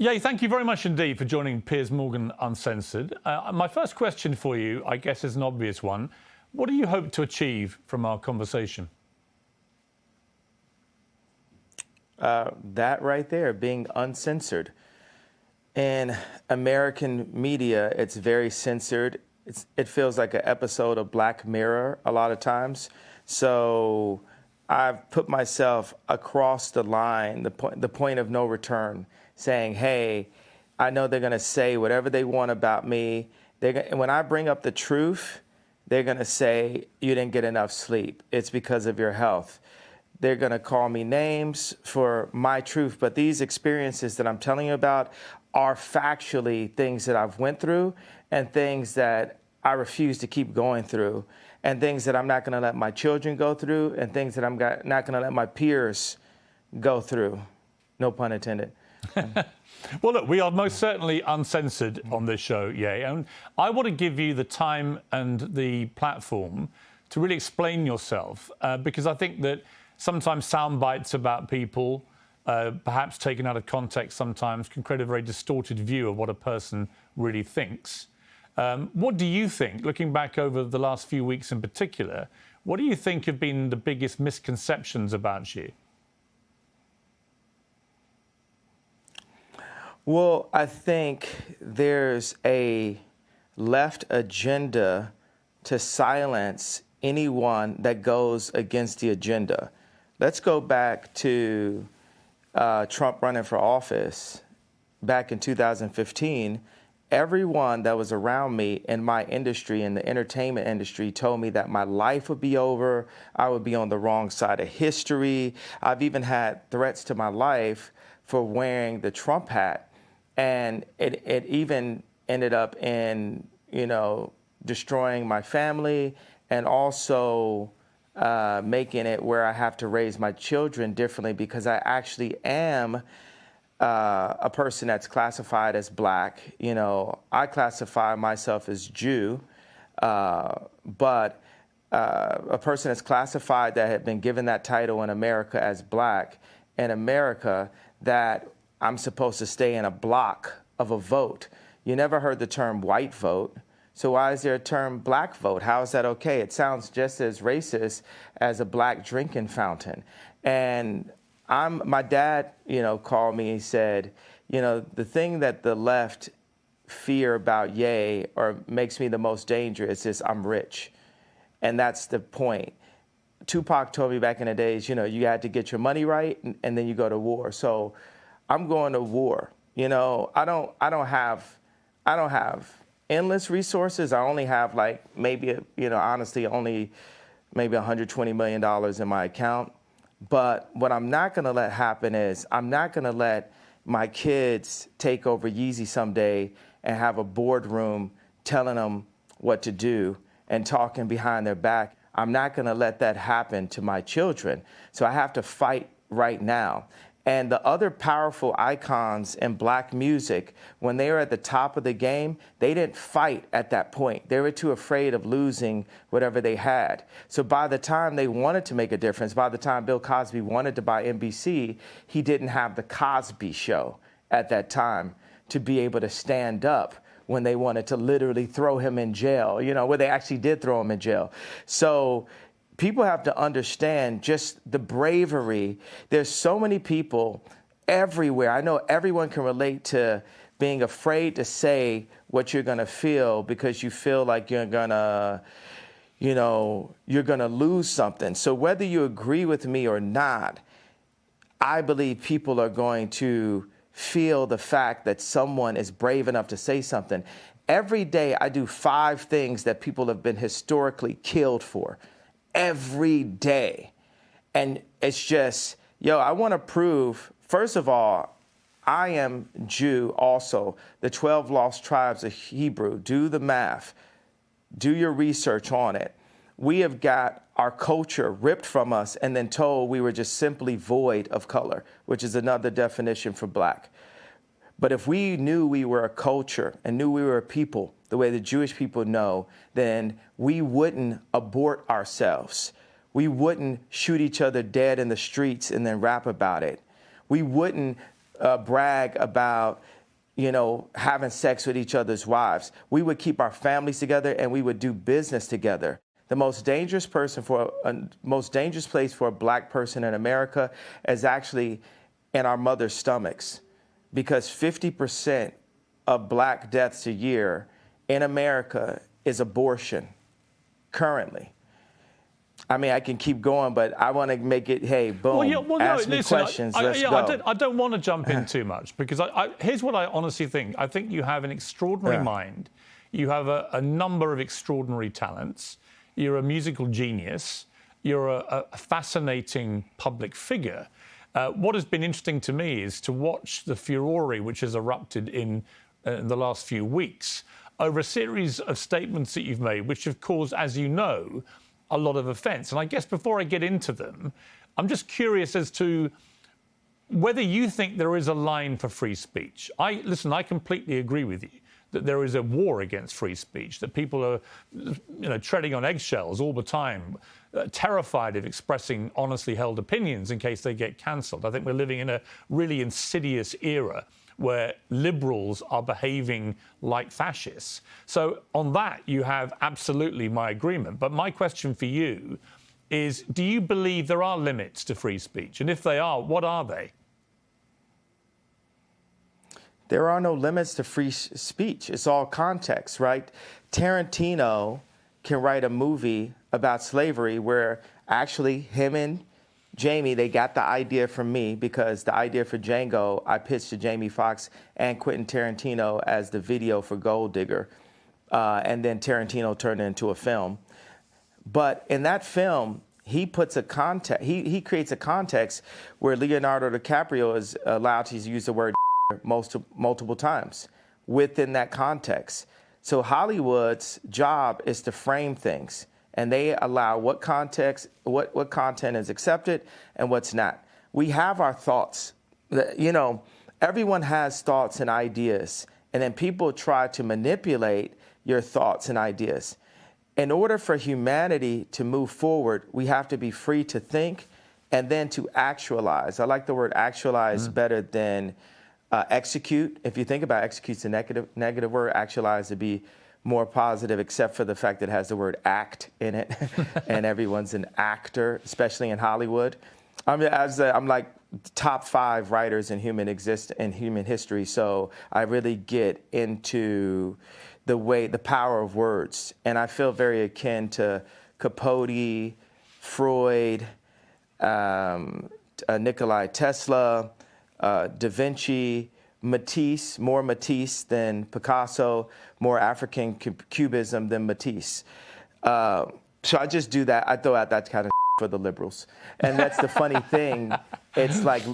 Yeah, thank you very much indeed for joining Piers Morgan Uncensored. My first question for you, I guess, is an obvious one. What do you hope to achieve from our conversation? That right there, being uncensored. In American media, it's very censored. It feels like an episode of Black Mirror a lot of times. So I've put myself across the line, the point of no return, saying, hey, I know they're going to say whatever they want about me. When I bring up the truth, they're going to say, you didn't get enough sleep. It's because of your health. They're going to call me names for my truth. But these experiences that I'm telling you about are factually things that I've went through and things that I refuse to keep going through and things that I'm not going to let my children go through and things that I'm not going to let my peers go through. No pun intended. Well, look, we are most certainly uncensored on this show, and I want to give you the time and the platform to really explain yourself, because I think that sometimes sound bites about people, perhaps taken out of context sometimes, can create a very distorted view of what a person really thinks. What do you think, looking back over the last few weeks in particular, what do you think have been the biggest misconceptions about you? Well, I think there's a left agenda to silence anyone that goes against the agenda. Let's go back to Trump running for office back in 2015. Everyone that was around me in my industry, in the entertainment industry, told me that my life would be over. I would be on the wrong side of history. I've even had threats to my life for wearing the Trump hat. And it even ended up in, destroying my family and also making it where I have to raise my children differently because I actually am a person that's classified as Black. I classify myself as Jew, but a person that's classified that had been given that title in America as Black, in America, that I'm supposed to stay in a block of a vote. You never heard the term white vote. So why is there a term Black vote? How is that okay? It sounds just as racist as a Black drinking fountain. And my dad, called me. He said, the thing that the left fear about Ye or makes me the most dangerous is I'm rich. And that's the point. Tupac told me back in the days, you had to get your money right and then you go to war. So I'm going to war. I don't have endless resources. I only have honestly only maybe $120 million in my account. But what I'm not going to let happen is I'm not going to let my kids take over Yeezy someday and have a boardroom telling them what to do and talking behind their back. I'm not going to let that happen to my children. So I have to fight right now. And the other powerful icons in Black music, when they were at the top of the game, they didn't fight at that point. They were too afraid of losing whatever they had. So by the time they wanted to make a difference, by the time Bill Cosby wanted to buy NBC, he didn't have the Cosby Show at that time to be able to stand up when they wanted to literally throw him in jail, where they actually did throw him in jail. So people have to understand just the bravery. There's so many people everywhere. I know everyone can relate to being afraid to say what you're going to feel because you feel like you're going to lose something. So whether you agree with me or not, I believe people are going to feel the fact that someone is brave enough to say something. Every day I do 5 things that people have been historically killed for. Every day. And it's just, I want to prove, first of all, I am Jew also. The 12 lost tribes of Hebrew. Do the math. Do your research on it. We have got our culture ripped from us and then told we were just simply void of color, which is another definition for Black. But if we knew we were a culture and knew we were a people, the way the Jewish people know, then we wouldn't abort ourselves. We wouldn't shoot each other dead in the streets and then rap about it. We wouldn't brag about, having sex with each other's wives. We would keep our families together and we would do business together. The most dangerous place for a black person in America is actually in our mother's stomachs, because 50% of black deaths a year in America is abortion currently. I mean, I can keep going, but I want to make it, hey, boom, ask me questions, let's go. I don't want to jump in too much, because here's what I honestly think. I think you have an extraordinary mind. You have a number of extraordinary talents. You're a musical genius. You're a fascinating public figure. What has been interesting to me is to watch the furore which has erupted in the last few weeks over a series of statements that you've made, which have caused, as you know, a lot of offence. And I guess before I get into them, I'm just curious as to whether you think there is a line for free speech. Listen, I completely agree with you that there is a war against free speech, that people are treading on eggshells all the time, terrified of expressing honestly held opinions in case they get cancelled. I think we're living in a really insidious era where liberals are behaving like fascists. So on that, you have absolutely my agreement. But my question for you is, do you believe there are limits to free speech? And if they are, what are they? There are no limits to free speech. It's all context, right? Tarantino can write a movie about slavery where actually him and Jamie, they got the idea from me, because the idea for Django, I pitched to Jamie Foxx and Quentin Tarantino as the video for Gold Digger. And then Tarantino turned it into a film. But in that film, he puts a context, he creates a context where Leonardo DiCaprio is allowed to use the word multiple times within that context. So Hollywood's job is to frame things, and they allow what context, what content is accepted and what's not. We have our thoughts. Everyone has thoughts and ideas, and then people try to manipulate your thoughts and ideas. In order for humanity to move forward, we have to be free to think and then to actualize. I like the word actualize better than execute. If you think about execute's a negative word, actualize to be more positive, except for the fact that it has the word act in it, and everyone's an actor, especially in Hollywood. I'm like top 5 writers in human history, so I really get into the power of words, and I feel very akin to Capote, Freud, Nikola Tesla, Da Vinci, Matisse, more Matisse than Picasso, more African cubism than Matisse. So I just do that. I throw out that kind of for the liberals. And that's the funny thing. It's like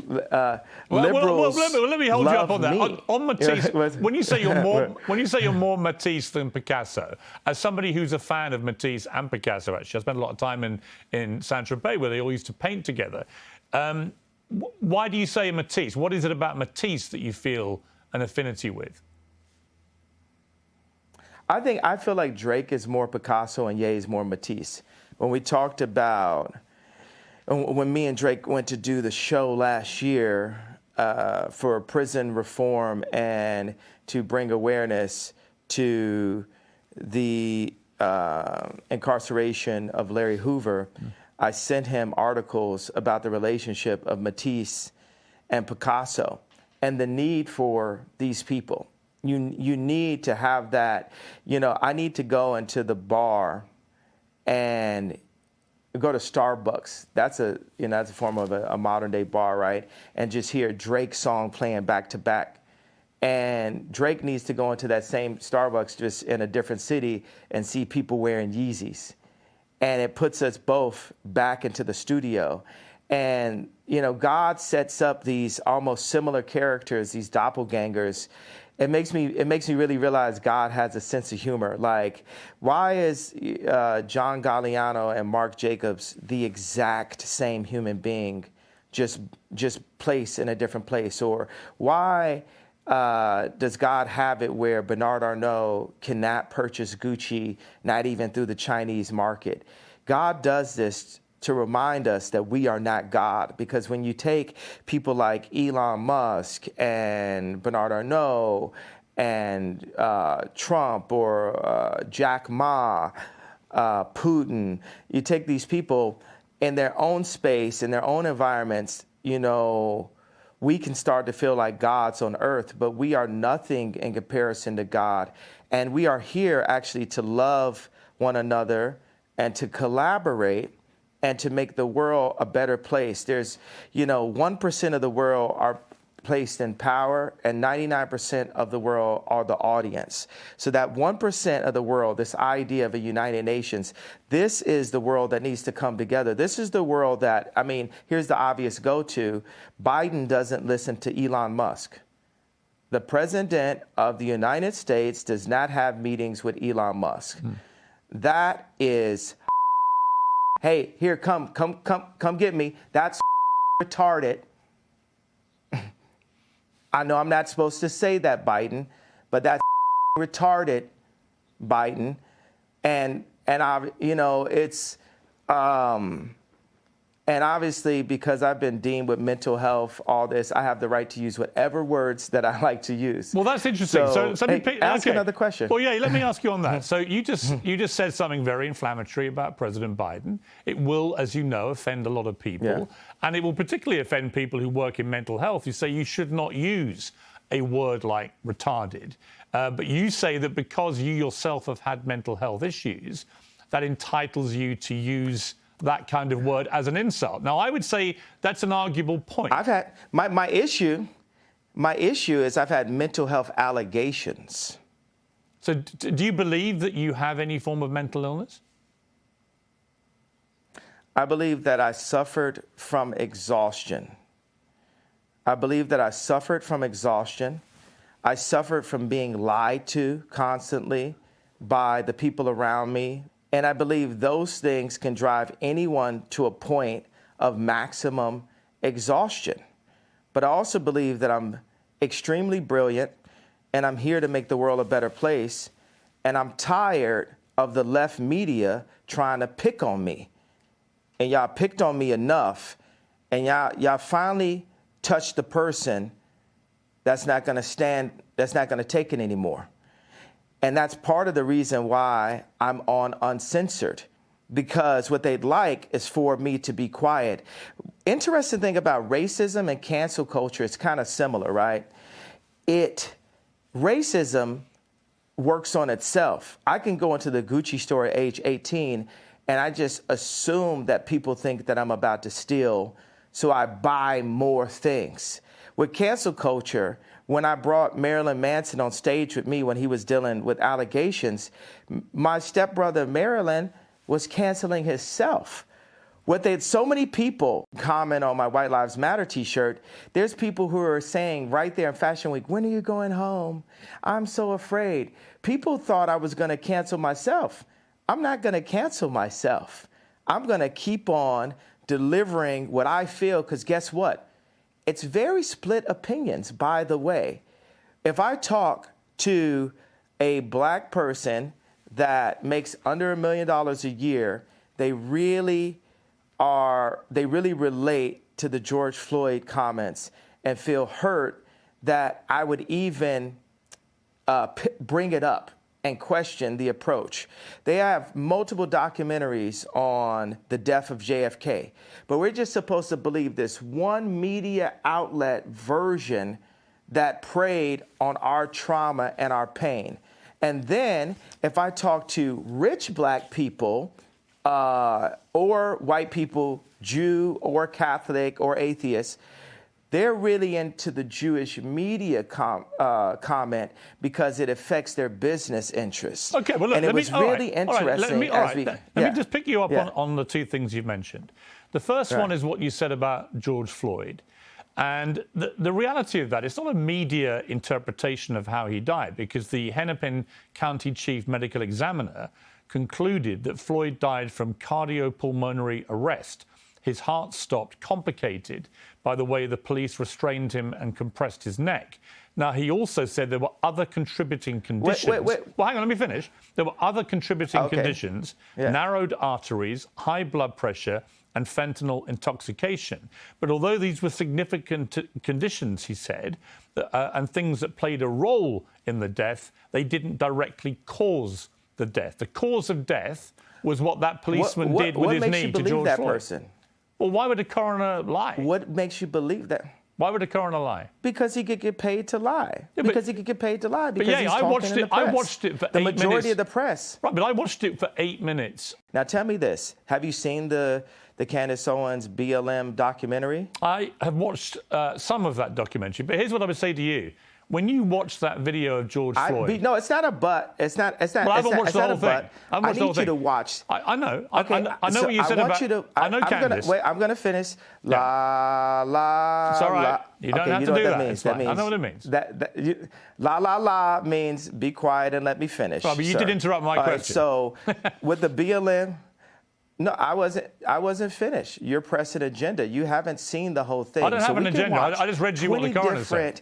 liberals let me hold you up on that. Me. On Matisse, when you say you're more Matisse than Picasso, as somebody who's a fan of Matisse and Picasso, actually, I spent a lot of time in Saint-Tropez where they all used to paint together. Why do you say Matisse? What is it about Matisse that you feel an affinity with? I feel like Drake is more Picasso and Ye is more Matisse. When we talked about, when me and Drake went to do the show last year for prison reform and to bring awareness to the incarceration of Larry Hoover, I sent him articles about the relationship of Matisse and Picasso and the need for these people. You need to have that. I need to go into the bar and go to Starbucks. That's a form of a modern day bar, right? And just hear Drake's song playing back to back. And Drake needs to go into that same Starbucks just in a different city and see people wearing Yeezys. And it puts us both back into the studio. And, God sets up these almost similar characters, these doppelgangers. It makes me really realize God has a sense of humor. Like, why is John Galliano and Mark Jacobs the exact same human being, just placed in a different place? Or why does God have it where Bernard Arnault cannot purchase Gucci, not even through the Chinese market? God does this to remind us that we are not God. Because when you take people like Elon Musk and Bernard Arnault and Trump or Jack Ma, Putin, you take these people in their own space, in their own environments, you know, we can start to feel like gods on earth, but we are nothing in comparison to God. And we are here actually to love one another and to collaborate and to make the world a better place. There's, 1% of the world are placed in power and 99% of the world are the audience. So that 1% of the world, this idea of a United Nations, this is the world that needs to come together. This is the world that, here's the obvious go-to. Biden doesn't listen to Elon Musk. The president of the United States does not have meetings with Elon Musk. That is, hey, here, come get me. That's retarded. I know I'm not supposed to say that, Biden, but that's retarded, Biden. And it's, and obviously, because I've been dealing with mental health, all this, I have the right to use whatever words that I like to use. Well, that's interesting. Ask another question. Well, yeah, let me ask you on that. So you just said something very inflammatory about President Biden. It will, as you know, offend a lot of people. Yeah. And it will particularly offend people who work in mental health. You say you should not use a word like retarded. But you say that because you yourself have had mental health issues, that entitles you to use that kind of word as an insult. Now, I would say that's an arguable point. I've had my issue is I've had mental health allegations. So do you believe that you have any form of mental illness? I believe that I suffered from exhaustion. I suffered from being lied to constantly by the people around me. And I believe those things can drive anyone to a point of maximum exhaustion. But I also believe that I'm extremely brilliant and I'm here to make the world a better place. And I'm tired of the left media trying to pick on me. And y'all picked on me enough. And y'all finally touched the person that's not going to take it anymore. And that's part of the reason why I'm on Uncensored, because what they'd like is for me to be quiet. Interesting thing about racism and cancel culture, it's kind of similar, right? Racism works on itself. I can go into the Gucci store at age 18 and I just assume that people think that I'm about to steal, so I buy more things. With cancel culture, when I brought Marilyn Manson on stage with me when he was dealing with allegations, my stepbrother Marilyn was canceling himself. So many people comment on my White Lives Matter t-shirt. There's people who are saying right there in Fashion Week, when are you going home? I'm so afraid. People thought I was going to cancel myself. I'm not going to cancel myself. I'm going to keep on delivering what I feel, because guess what? It's very split opinions, by the way. If I talk to a black person that makes under $1 million a year, they really relate to the George Floyd comments and feel hurt that I would even bring it up and question the approach. They have multiple documentaries on the death of JFK, but we're just supposed to believe this one media outlet version that preyed on our trauma and our pain. And then if I talk to rich black people or white people, Jew or Catholic or atheist, they're really into the Jewish media comment because it affects their business interests. Okay, well, look, and it was really interesting. Let me just pick you up on the two things you've mentioned. The first one is what you said about George Floyd. And the reality of that, it's not a media interpretation of how he died, because the Hennepin County Chief Medical Examiner concluded that Floyd died from cardiopulmonary arrest. His heart stopped, complicated by the way the police restrained him and compressed his neck. Now, he also said there were other contributing conditions. Wait. Well, hang on, let me finish. There were other contributing conditions, narrowed arteries, high blood pressure, and fentanyl intoxication. But although these were significant conditions, he said, and things that played a role in the death, they didn't directly cause the death. The cause of death was what that policeman did with his knee to George Floyd. Person? Well, why would a coroner lie? What makes you believe that? Why would a coroner lie? Because he could get paid to lie. Yeah, because he could get paid to lie. Because yeah, he's talking in the press. I watched it for 8 minutes. The majority of the press. Right, but I watched it for 8 minutes. Now tell me this: have you seen the Candace Owens BLM documentary? I have watched some of that documentary, but here's what I would say to you: when you watch that video of George Floyd, no, it's not a but. It's not. Well, I haven't watched the whole thing. I need you to watch. I know. Okay, I know what you said about. I know Candace. I'm going to finish. La la. It's all right. La. You don't okay, have you to know do what that. Means. That means. I know what it means. La la la means be quiet and let me finish. Right, but you did interrupt my question. So with the BLM. No, I wasn't finished. You're pressing agenda. You haven't seen the whole thing. I don't have an agenda. I just read you what the coroner said.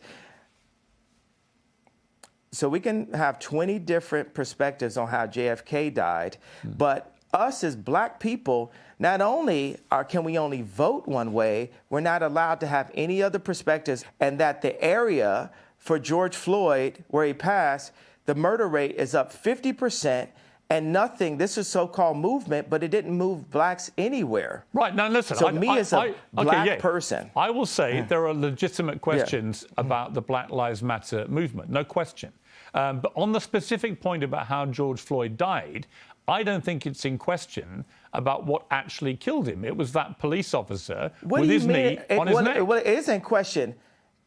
So we can have 20 different perspectives on how JFK died, but us as black people, not only can we only vote one way, we're not allowed to have any other perspectives, and that the area for George Floyd, where he passed, the murder rate is up 50%, and nothing, this is so-called movement, but it didn't move blacks anywhere. Right, now listen. So as a black person. I will say there are legitimate questions about the Black Lives Matter movement, no question. But on the specific point about how George Floyd died, I don't think it's in question about what actually killed him. It was that police officer with his knee on his neck. Well, it is in question.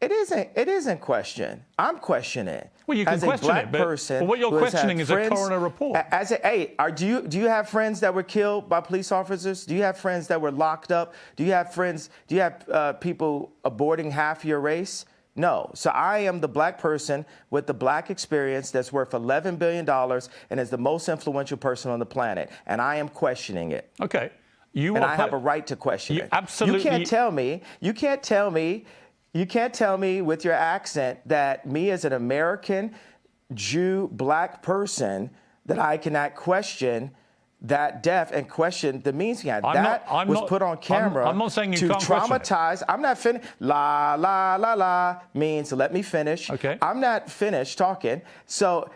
It isn't question. I'm questioning it. Well, you can question it, but what you're questioning is a coroner report. Do you have friends that were killed by police officers? Do you have friends that were locked up? Do you have friends? Do you have people aborting half your race? No. So I am the black person with the black experience that's worth $11 billion and is the most influential person on the planet. And I am questioning it. Okay. I have a right to question it. Absolutely. You can't tell me with your accent that me as an American Jew black person that I cannot question that death and question the means behind that was put on camera. I'm not saying you to can't traumatize. I'm not finished. La la la la means let me finish. Okay. I'm not finished talking. So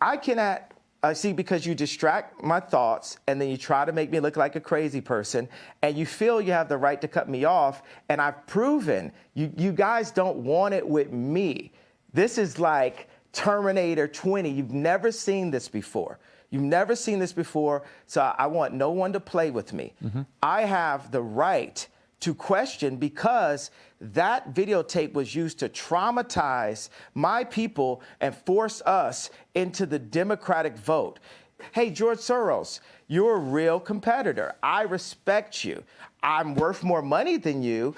I cannot. See, because you distract my thoughts and then you try to make me look like a crazy person and you feel you have the right to cut me off. And I've proven you guys don't want it with me. This is like Terminator 20. You've never seen this before. You've never seen this before, so I want no one to play with me. Mm-hmm. I have the right to question because that videotape was used to traumatize my people and force us into the Democratic vote. Hey, George Soros, you're a real competitor. I respect you. I'm worth more money than you,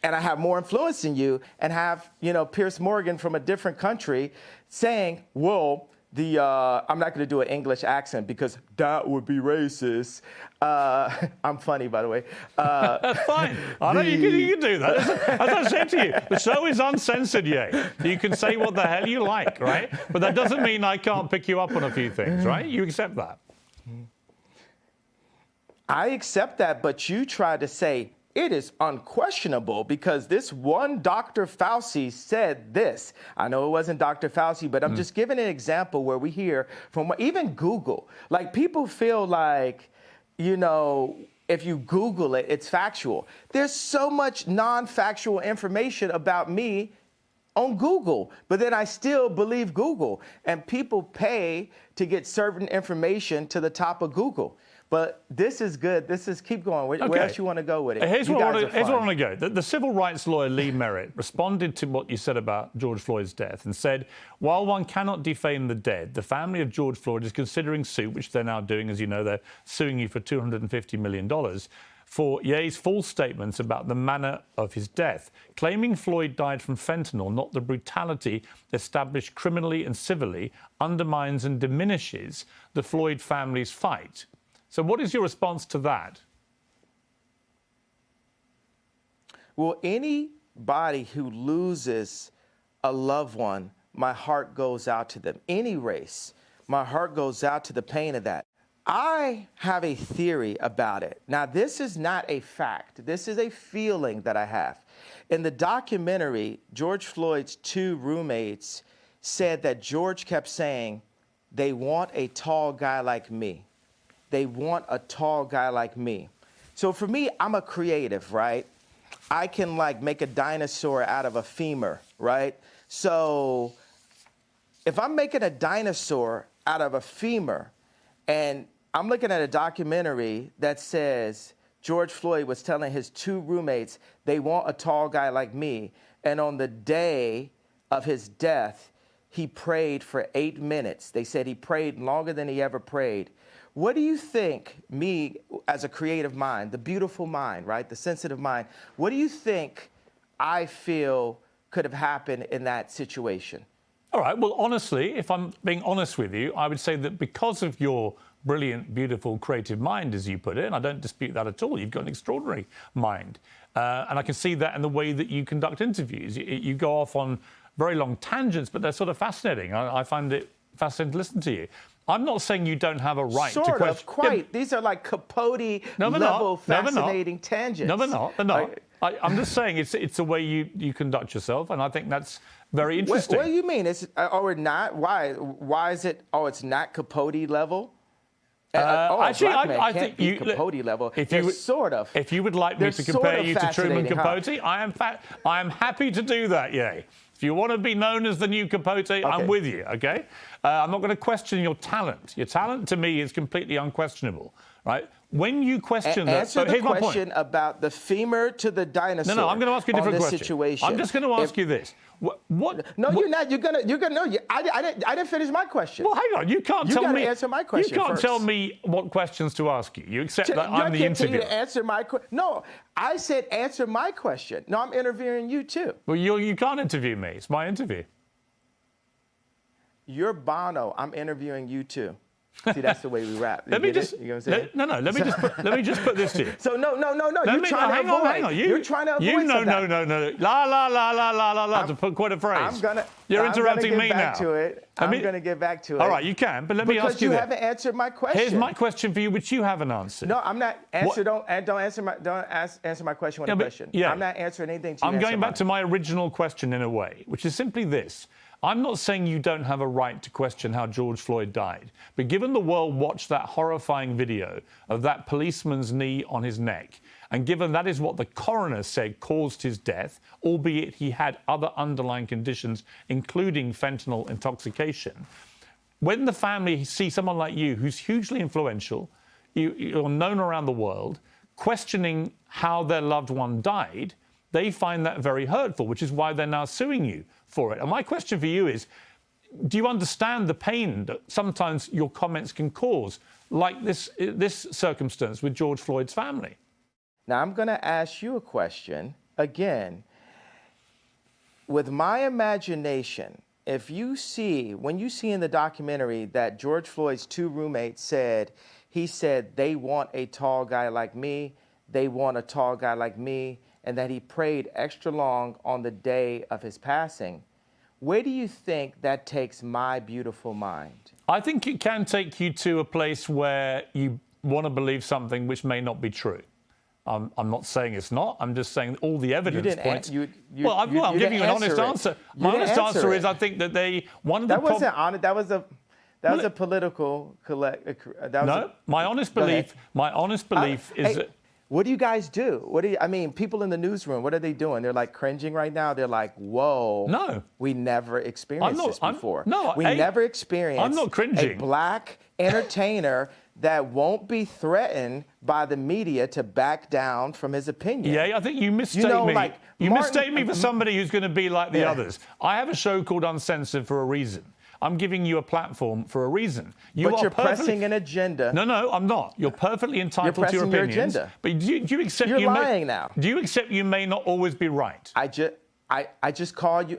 and I have more influence than you, and have, Piers Morgan from a different country saying, well, I'm not going to do an English accent because that would be racist. I'm funny, by the way. That's fine. I know you can do that. As I said to you, the show is uncensored, Ye. You can say what the hell you like, right? But that doesn't mean I can't pick you up on a few things, right? You accept that. I accept that, but you try to say, it is unquestionable because this one Dr. Fauci said this. I know it wasn't Dr. Fauci, but I'm just giving an example where we hear from even Google. Like people feel like, if you Google it, it's factual. There's so much non-factual information about me on Google, but then I still believe Google. And people pay to get certain information to the top of Google. But this is good. Keep going. Where else you want to go with it? Here's where I want to go. The civil rights lawyer Lee Merritt responded to what you said about George Floyd's death and said, while one cannot defame the dead, the family of George Floyd is considering suit, which they're now doing, as you know, they're suing you for $250 million, for Ye's false statements about the manner of his death, claiming Floyd died from fentanyl, not the brutality established criminally and civilly, undermines and diminishes the Floyd family's fight. So what is your response to that? Well, anybody who loses a loved one, my heart goes out to them. Any race, my heart goes out to the pain of that. I have a theory about it. Now, this is not a fact. This is a feeling that I have. In the documentary, George Floyd's 2 roommates said that George kept saying, they want a tall guy like me. They want a tall guy like me. So for me, I'm a creative, right? I can like make a dinosaur out of a femur, right? So if I'm making a dinosaur out of a femur and I'm looking at a documentary that says George Floyd was telling his 2 roommates they want a tall guy like me, and on the day of his death, he prayed for 8 minutes. They said he prayed longer than he ever prayed. What do you think, me as a creative mind, the beautiful mind, right, the sensitive mind, what do you think I feel could have happened in that situation? All right. Well, honestly, if I'm being honest with you, I would say that because of your brilliant, beautiful, creative mind, as you put it, and I don't dispute that at all, you've got an extraordinary mind. And I can see that in the way that you conduct interviews. You go off on very long tangents, but they're sort of fascinating. I find it fascinating to listen to you. I'm not saying you don't have a right to question. Sort of, quite. Yeah. These are like Capote-level fascinating tangents. No, they're not. They're not. I'm just saying it's the way you conduct yourself, and I think that's very interesting. What do you mean? Or not? Why is it? Oh, it's not Capote level. Actually, I think you Capote level. If you would, sort of, if you would like me to compare you to Truman Capote, I am happy to do that. Yay. If you want to be known as the new Capote, okay. I'm with you. Okay. I'm not going to question your talent. Your talent to me is completely unquestionable. Right. When you question that, answer the question about the femur to the dinosaur. No, I'm going to ask you a different question. Situation. I'm just going to ask you this. What? No, you're not. You're gonna. No, I didn't finish my question. Well, hang on. You can't tell me. Answer my question. You can't first. tell me what questions to ask you. You accept that I'm the interviewer. To answer my question. No, I said answer my question. No, I'm interviewing you too. Well, you can't interview me. It's my interview. You're Bono. I'm interviewing you too. See, that's the way we rap. Let me just. You know what I'm saying? No. Let me just put this to you. So no. You're trying to avoid. Hang on. You're trying to avoid. No. La. To put quite a phrase. You're interrupting me now. I'm going to get back to it. All right, you can, but let me ask you. Because you haven't answered my question. Here's my question for you, which you haven't answered. No, I'm not. Answer my question with a question. Yeah. I'm not answering anything. I'm going back to my original question in a way, which is simply this. I'm not saying you don't have a right to question how George Floyd died, but given the world watched that horrifying video of that policeman's knee on his neck, and given that is what the coroner said caused his death, albeit he had other underlying conditions, including fentanyl intoxication, when the family see someone like you, who's hugely influential, you're known around the world, questioning how their loved one died, they find that very hurtful, which is why they're now suing you for it. And my question for you is, do you understand the pain that sometimes your comments can cause, like this circumstance with George Floyd's family? Now, I'm going to ask you a question again. With my imagination, when you see in the documentary that George Floyd's 2 roommates he said, they want a tall guy like me, they want a tall guy like me, and that he prayed extra long on the day of his passing, where do you think that takes my beautiful mind? I think it can take you to a place where you want to believe something which may not be true. I'm not saying it's not. I'm just saying all the evidence points. I'm giving you an honest answer. My honest answer is I think that That wasn't honest. That was a political my honest belief is that. What do you guys do? People in the newsroom, what are they doing? They're like cringing right now. They're like, whoa. No. We never experienced this before. We never never experienced I'm not cringing. A black entertainer that won't be threatened by the media to back down from his opinion. Yeah, I think you mistake me. You mistake me for somebody who's going to be like the others. I have a show called Uncensored for a reason. I'm giving you a platform for a reason. But you're pressing an agenda. No, I'm not. You're perfecly entitled to your opinions. Your agenda. But do you accept you're lying now? Do you accept you may not always be right? I just called you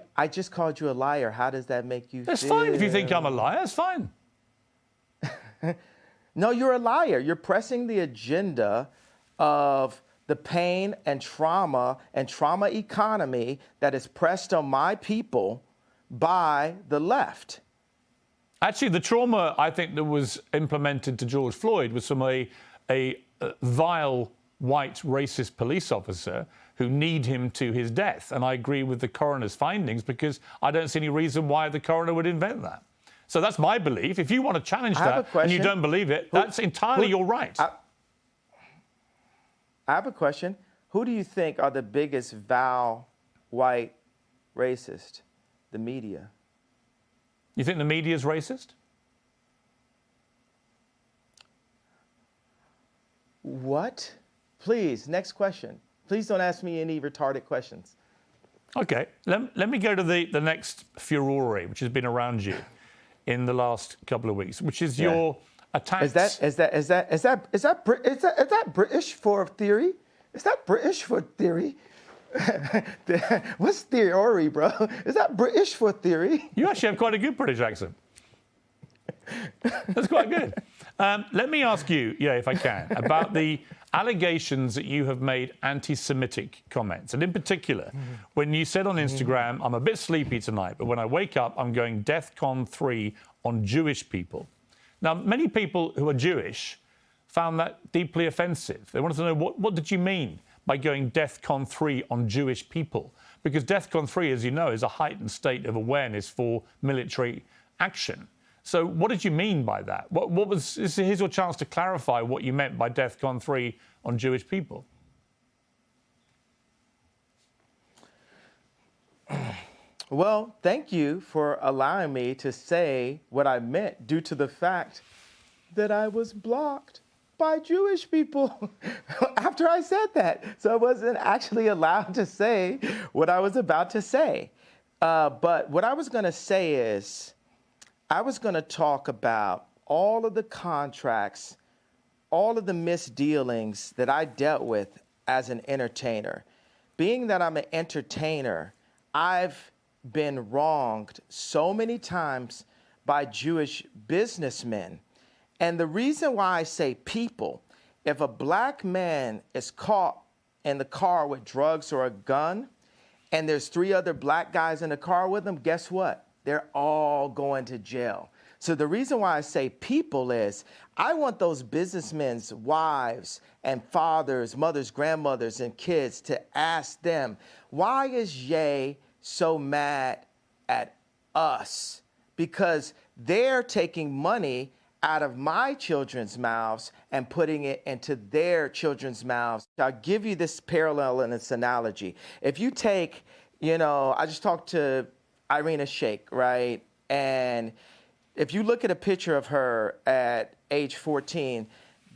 a liar. How does that make you feel? That's fine if you think I'm a liar. It's fine. No, you're a liar. You're pressing the agenda of the pain and trauma economy that is pressed on my people by the left. Actually, the trauma I think that was implemented to George Floyd was from a vile white racist police officer who kneed him to his death. And I agree with the coroner's findings because I don't see any reason why the coroner would invent that. So that's my belief. If you want to challenge that and you don't believe it, that's entirely your right. I have a question. Who do you think are the biggest vile white racist? The media. You think the media is racist? What? Please, next question. Please don't ask me any retarded questions. Okay, let me go to the next furore, which has been around you in the last couple of weeks, which is your attacks. Is that British for theory? Is that British for theory? What's theory, bro? Is that British for theory? You actually have quite a good British accent. That's quite good. Let me ask you, if I can, about the allegations that you have made anti-Semitic comments. And in particular, when you said on Instagram, I'm a bit sleepy tonight, but when I wake up, I'm going DEFCON 3 on Jewish people. Now, many people who are Jewish found that deeply offensive. They wanted to know, what did you mean by going DEFCON 3 on Jewish people? Because DEFCON 3, as you know, is a heightened state of awareness for military action. So what did you mean by that? Here's your chance to clarify what you meant by DEFCON 3 on Jewish people. Well, thank you for allowing me to say what I meant due to the fact that I was blocked by Jewish people after I said that. So I wasn't actually allowed to say what I was about to say. But what I was going to say is, I was going to talk about all of the contracts, all of the misdealings that I dealt with as an entertainer. Being that I'm an entertainer, I've been wronged so many times by Jewish businessmen. And the reason why I say people, if a black man is caught in the car with drugs or a gun, and there's 3 other black guys in the car with him, guess what? They're all going to jail. So the reason why I say people is I want those businessmen's wives and fathers, mothers, grandmothers, and kids to ask them, why is Ye so mad at us? Because they're taking money out of my children's mouths and putting it into their children's mouths. I'll give you this parallel and this analogy. If you take, I just talked to Irina Shayk, right? And if you look at a picture of her at age 14,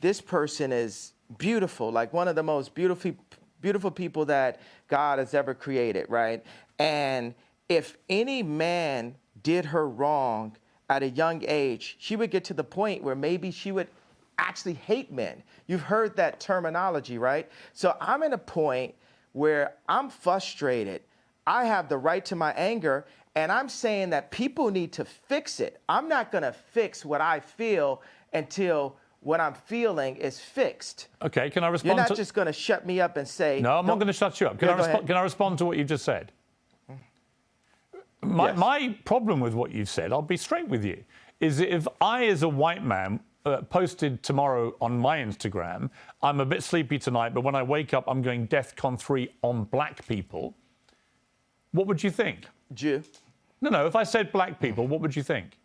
this person is beautiful, like one of the most beautiful people that God has ever created, right? And if any man did her wrong at a young age, she would get to the point where maybe she would actually hate men. You've heard that terminology, right? So I'm at a point where I'm frustrated. I have the right to my anger, and I'm saying that people need to fix it. I'm not going to fix what I feel until what I'm feeling is fixed. Okay, can I respond? You're not just going to shut me up and say... No, I'm not going to shut you up. Can I respond to what you just said? My problem with what you've said, I'll be straight with you, is that if I, as a white man, posted tomorrow on my Instagram, I'm a bit sleepy tonight, but when I wake up, I'm going DEFCON 3 on black people, what would you think? Jew. No, if I said black people, what would you think?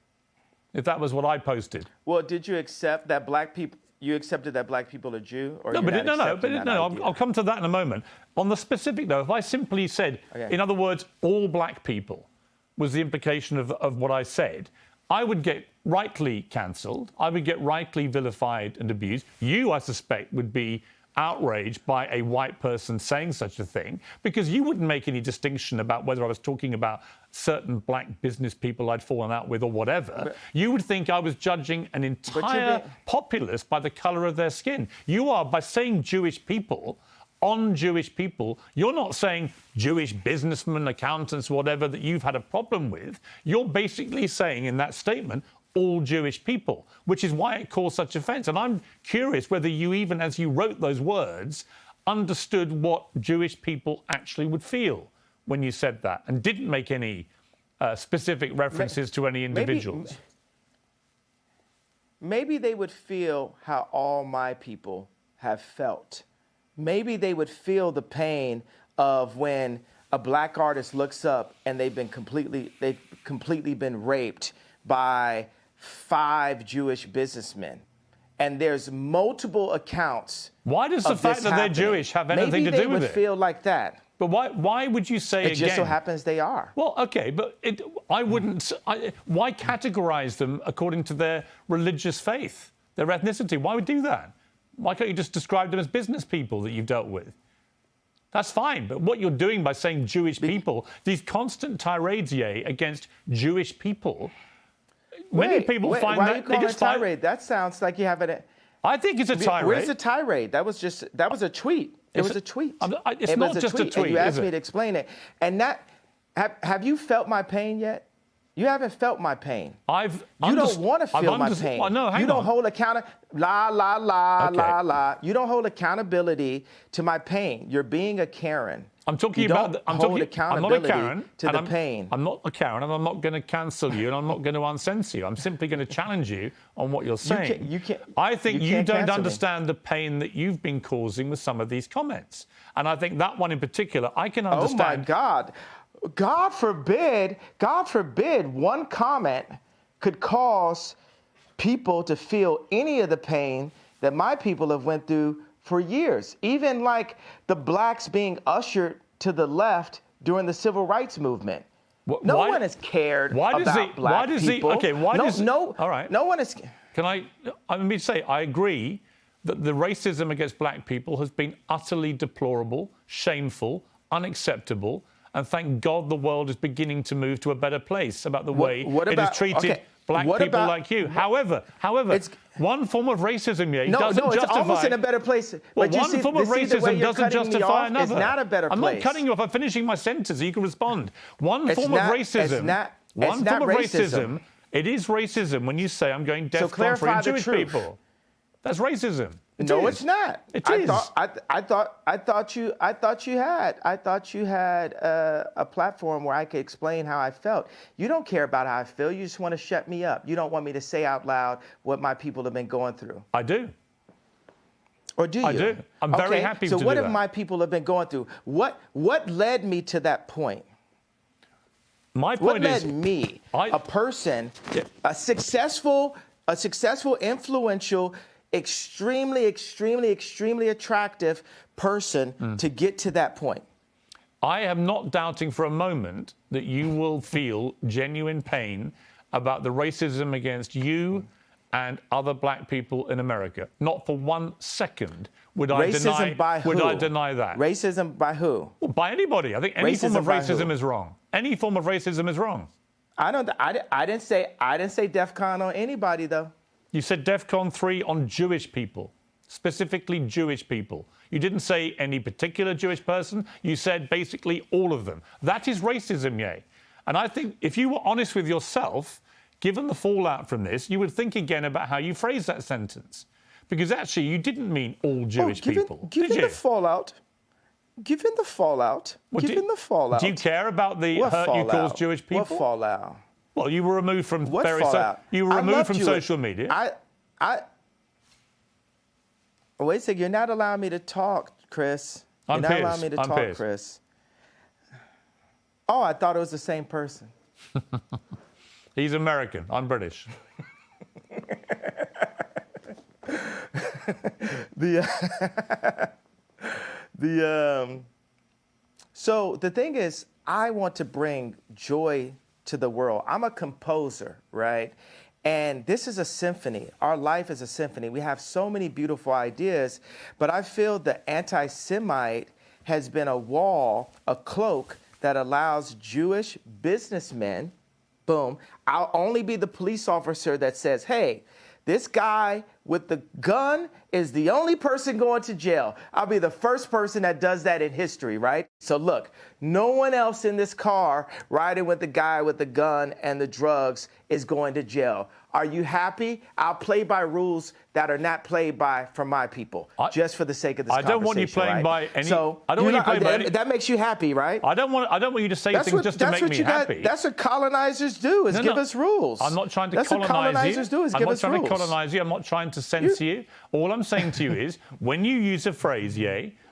If that was what I posted? Well, did you accept that black people... You accepted that black people are Jew? Or I'll come to that in a moment. On the specific, though, if I simply said, in other words, all black people was the implication of what I said, I would get rightly cancelled. I would get rightly vilified and abused. You, I suspect, would be outraged by a white person saying such a thing, because you wouldn't make any distinction about whether I was talking about certain black business people I'd fallen out with or whatever. You would think I was judging an entire populace by the colour of their skin. You are, by saying Jewish people, on Jewish people, you're not saying Jewish businessmen, accountants, whatever, that you've had a problem with. You're basically saying in that statement, all Jewish people, which is why it caused such offence. And I'm curious whether you, even as you wrote those words, understood what Jewish people actually would feel when you said that and didn't make any specific references to any individuals. maybe they would feel how all my people have felt. Maybe they would feel the pain of when a black artist looks up and they've completely been raped by 5 Jewish businessmen. And there's multiple accounts. Why does the fact that they're Jewish have anything to do with it? Maybe they would feel like that. But why would you say it again? It just so happens they are. Well, okay, but why categorize them according to their religious faith, their ethnicity? Why would you do that? Why can't you just describe them as business people that you've dealt with? That's fine, but what you're doing by saying Jewish people, these constant tirades, against Jewish people, many people find why that... Are you calling it a tirade? That sounds like you have it. I think it's a tirade. Where's the tirade? That was a tweet. It was a tweet. It's not just a tweet, and you asked me to explain it. And have you felt my pain yet? You haven't felt my pain. You don't want to feel my pain. Well, no, hang you don't on. hold You don't hold accountability to my pain. You're being a Karen. I'm talking about. I'm not a Karen to the pain. I'm not a Karen, and I'm not going to cancel you, and I'm not going to uncensor you. I'm simply going to challenge you on what you're saying. I think you don't understand the pain that you've been causing with some of these comments, and I think that one in particular, I can understand. Oh my God. God forbid, one comment could cause people to feel any of the pain that my people have went through for years. Even like the blacks being ushered to the left during the civil rights movement. No one has cared about black people. All right. No one is. Let me say, I agree that the racism against black people has been utterly deplorable, shameful, unacceptable. And thank God the world is beginning to move to a better place about the way it has treated black people like you. However, one form of racism doesn't justify... it's almost in a better place. Well, one form of racism doesn't justify another. It's not a better place. I'm not cutting you off. I'm finishing my sentence so you can respond. One form of racism, it is racism when you say I'm going DEFCON for Jewish people. That's racism. No, it's not. It is. I thought you had a platform where I could explain how I felt. You don't care about how I feel. You just want to shut me up. You don't want me to say out loud what my people have been going through. I do. Or do you? I do. I'm very happy to do that. So what have my people have been going through? What led me to that point? My point is... What led me, a person, a successful, influential, extremely attractive person to get to that point? I am not doubting for a moment that you will feel genuine pain about the racism against you and other black people in America. Not for 1 second would I deny that. Racism by who? Well, by anybody. I think any form of racism is wrong. Any form of racism is wrong. I didn't say DEFCON on anybody though. You said DEFCON 3 on Jewish people, specifically Jewish people. You didn't say any particular Jewish person. You said basically all of them. That is racism, And I think if you were honest with yourself, given the fallout from this, you would think again about how you phrased that sentence. Because actually, you didn't mean all Jewish people. Given the fallout. Do you care about the hurt you caused Jewish people? What fallout? Well, you were removed from social media. Wait a second. You're not allowing me to talk, Chris. You're not allowing me to talk, Chris. Oh, I thought it was the same person. He's American. I'm British. So the thing is, I want to bring joy to the world. I'm a composer, right? And this is a symphony. Our life is a symphony. We have so many beautiful ideas, but I feel the anti-Semite has been a wall, a cloak that allows Jewish businessmen, boom, I'll only be the police officer that says, hey, this guy with the gun is the only person going to jail. I'll be the first person that does that in history, right? So look, no one else in this car riding with the guy with the gun and the drugs is going to jail. Are you happy? I'll play by rules that are not played by from my people, just for the sake of this conversation. I don't want you playing by any. So I don't want you playing by any. That makes you happy, right? I don't want you to say things just to make me happy. That's what colonizers do, is give us rules. I'm not trying to that's colonize what colonizers you. do, is give us rules. I'm not trying to colonize you. I'm not trying to censor you. All I'm saying to you is, when you use a phrase,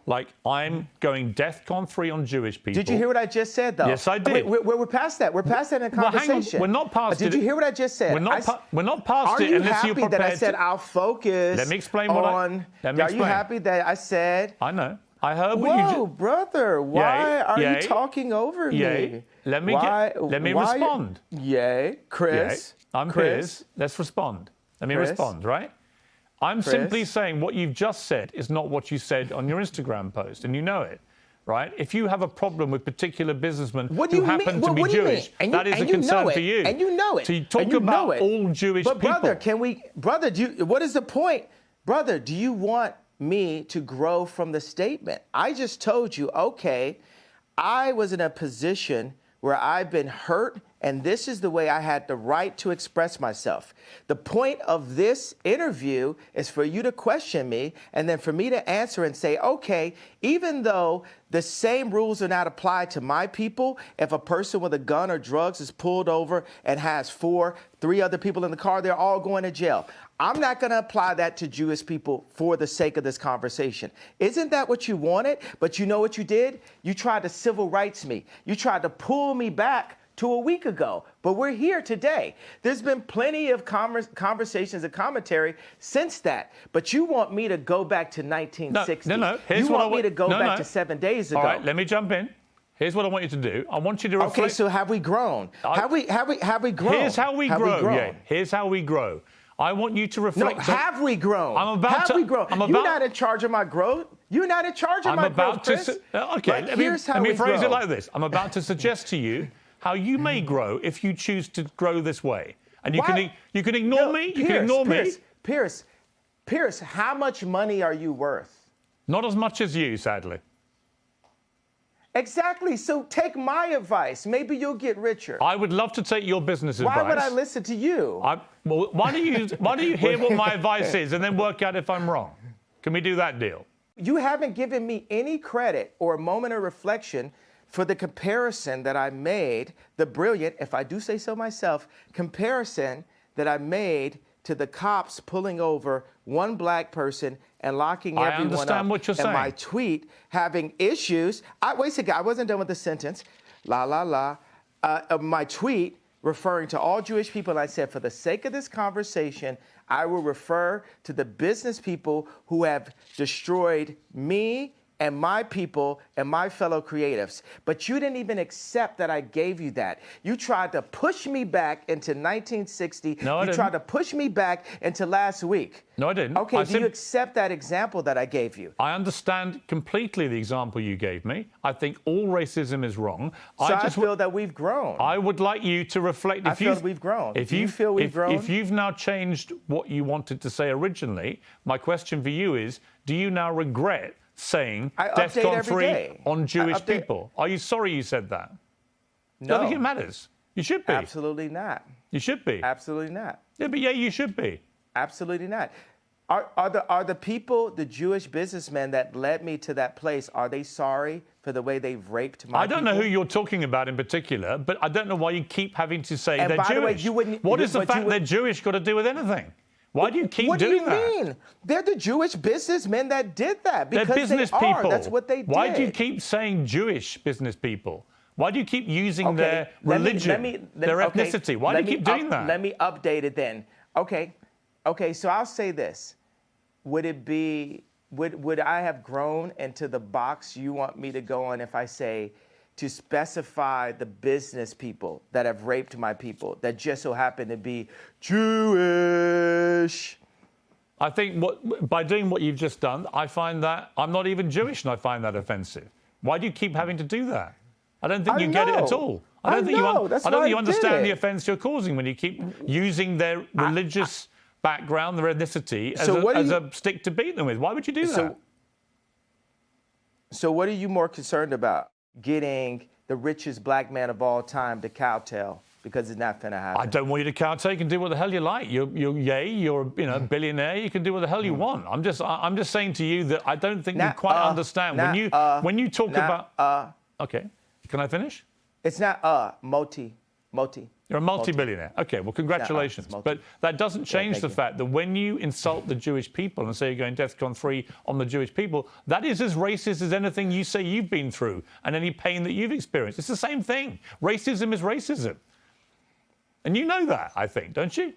like I'm going DEFCON 3 on Jewish people. Did you hear what I just said, though? Yes, I did. We're past that. We're past that in a conversation. Well, hang on. We're not past it. Did you hear what I just said? We're not past it unless you're prepared. Are you happy that I said I'll focus? Let me explain what Are you happy that I said? I know. I heard what you just. Brother, why are you talking over me? Let me respond. Chris. I'm Piers. Let's respond. Let me respond, right? I'm simply saying what you've just said is not what you said on your Instagram post, and you know it, right? If you have a problem with particular businessmen who happen to be Jewish, that is a concern for you. And you know it. So you talk about all Jewish people. But brother, what is the point? Brother, do you want me to grow from the statement? I just told you, okay, I was in a position where I've been hurt, and this is the way I had the right to express myself. The point of this interview is for you to question me, and then for me to answer and say, okay, even though the same rules are not applied to my people, if a person with a gun or drugs is pulled over and has three other people in the car, they're all going to jail. I'm not going to apply that to Jewish people for the sake of this conversation. Isn't that what you wanted? But you know what you did? You tried to civil rights me. You tried to pull me back to a week ago. But we're here today. There's been plenty of conversations and commentary since that. But you want me to go back to 1960. No. You want me to go back to 7 days ago. All right, let me jump in. Here's what I want you to do. I want you to reflect. Okay, so have we grown? Have we grown? Here's how we grow. Yeah, here's how we grow. I want you to reflect. No, have we grown? Have we grown? You're not in charge of my growth. You're not in charge of my growth, Chris. Okay, let me phrase it like this. I'm about to suggest to you how you may grow if you choose to grow this way. And you can ignore me. You can ignore me. Piers, how much money are you worth? Not as much as you, sadly. Exactly. So take my advice. Maybe you'll get richer. I would love to take your business advice. Why would I listen to you? Why don't you hear what my advice is and then work out if I'm wrong? Can we do that deal? You haven't given me any credit or a moment of reflection for the comparison that I made, the brilliant, if I do say so myself, comparison that I made to the cops pulling over one black person and locking everyone up. I understand what you're saying. And my tweet having issues. Wait a second, I wasn't done with the sentence. My tweet referring to all Jewish people, and I said, for the sake of this conversation, I will refer to the business people who have destroyed me and my people and my fellow creatives. But you didn't even accept that I gave you that. You tried to push me back into 1960. No, I didn't. You tried to push me back into last week. No, I didn't. Okay, do you accept that example that I gave you? I understand completely the example you gave me. I think all racism is wrong. So I feel that we've grown. I would like you to reflect. I feel that we've grown. Do you feel we've grown? If you've now changed what you wanted to say originally, my question for you is, do you now regret saying DEFCON 3 on Jewish people? Are you sorry you said that? No. I don't think it matters. You should be. Absolutely not. You should be. Absolutely not. Yeah, but you should be. Absolutely not. Are the people, the Jewish businessmen that led me to that place, are they sorry for the way they've raped my people? I don't know who you're talking about in particular, but I don't know why you keep having to say they're Jewish. And by the way, you wouldn't... What is the fact they're Jewish got to do with anything? Why do you keep doing that? What do you mean? They're the Jewish businessmen that did that because they're business they people. That's what they did. Why do you keep saying Jewish business people? Why do you keep using their religion, their ethnicity? Why do you keep doing that? Let me update it then. Okay, so I'll say this. Would I have grown into the box you want me to go on if I say to specify the business people that have raped my people that just so happen to be Jewish? I think by doing what you've just done, I find that I'm not even Jewish and I find that offensive. Why do you keep having to do that? I don't think you get it at all. I don't think you understand the offense you're causing when you keep using their religious background, their ethnicity, as, So as a stick to beat them with. Why would you do that? So what are you more concerned about? Getting the richest black man of all time to kowtow? Because it's not going to happen. I don't want you to kowtow. You can do what the hell you like. You're a billionaire. You can do what the hell you want. I'm just saying to you that I don't think you quite understand when you talk about. Okay, can I finish? It's not multi. You're a multi-billionaire. Okay, well, congratulations. But that doesn't change the fact that when you insult the Jewish people and say you're going DEFCON 3 on the Jewish people, that is as racist as anything you say you've been through and any pain that you've experienced. It's the same thing. Racism is racism. And you know that, I think, don't you?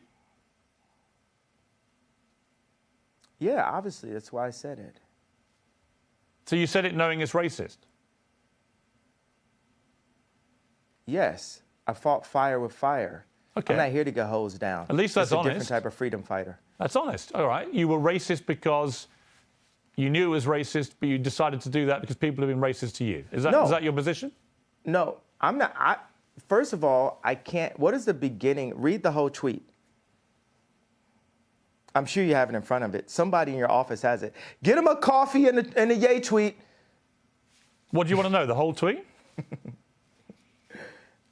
Yeah, obviously. That's why I said it. So you said it knowing it's racist? Yes. I fought fire with fire. Okay. I'm not here to get hosed down. At least that's honest. It's a different type of freedom fighter. That's honest. All right. You were racist because you knew it was racist, but you decided to do that because people have been racist to you. Is that your position? No, I'm not. First of all, I can't. What is the beginning? Read the whole tweet. I'm sure you have it in front of it. Somebody in your office has it. Get him a coffee in the Ye tweet. What do you want to know? The whole tweet?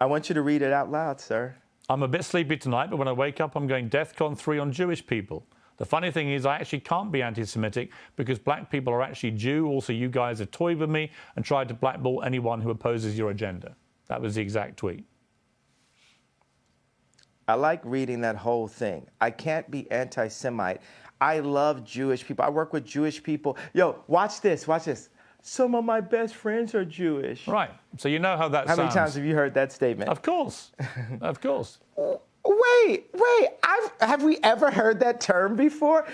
I want you to read it out loud, sir. I'm a bit sleepy tonight, but when I wake up, I'm going DEFCON 3 on Jewish people. The funny thing is I actually can't be anti-Semitic because black people are actually Jew. Also, you guys have toyed with me and tried to blackball anyone who opposes your agenda. That was the exact tweet. I like reading that whole thing. I can't be anti-Semite. I love Jewish people. I work with Jewish people. Yo, watch this. Watch this. Some of my best friends are Jewish. Right. So you know how that sounds. How many times have you heard that statement? Of course. Of course. Wait. Have we ever heard that term before?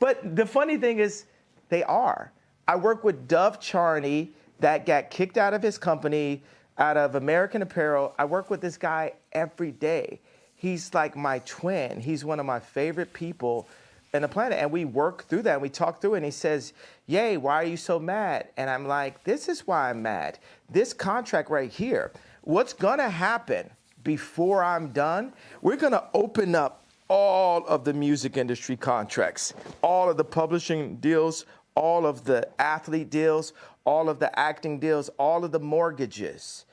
But the funny thing is, they are. I work with Dove Charney that got kicked out of his company, out of American Apparel. I work with this guy every day. He's like my twin. He's one of my favorite people in the planet. And we work through that and we talk through it. And he says, "Yay, why are you so mad?" And I'm like, this is why I'm mad. This contract right here, what's gonna happen before I'm done, we're gonna open up all of the music industry contracts, all of the publishing deals, all of the athlete deals, all of the acting deals, all of the mortgages,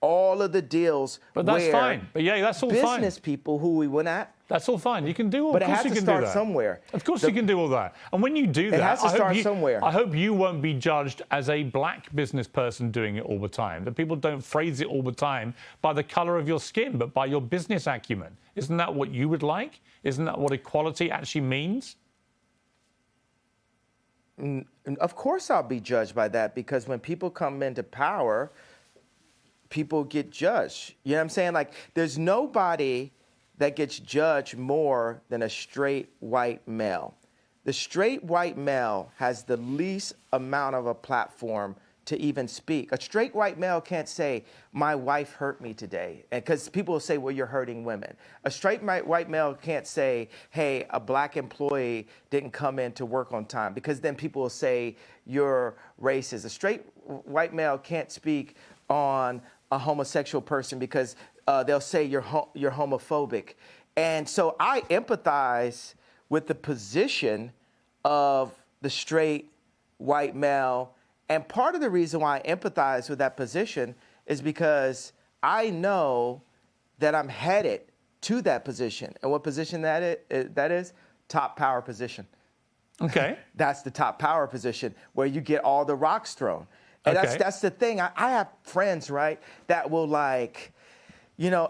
all of the deals. But that's fine. But yeah, that's all fine. Business people who we went at. That's all fine. You can do all. But of it course has you to can start do that. somewhere. Of course you can do all that. And when you do that, it has to start somewhere. I hope you won't be judged as a black business person doing it all the time. That people don't phrase it all the time by the color of your skin, but by your business acumen. Isn't that what you would like? Isn't that what equality actually means? Of course I'll be judged by that, because when people come into power, people get judged. You know what I'm saying? Like, there's nobody that gets judged more than a straight white male. The straight white male has the least amount of a platform to even speak. A straight white male can't say, "My wife hurt me today," because people will say, "Well, you're hurting women." A straight white male can't say, "Hey, a black employee didn't come in to work on time," because then people will say, "You're racist." A straight white male can't speak on a homosexual person because they'll say you're homophobic. And so I empathize with the position of the straight white male. And part of the reason why I empathize with that position is because I know that I'm headed to that position. And what position that is? Top power position. Okay. That's the top power position where you get all the rocks thrown. And that's the thing. I have friends, right, that will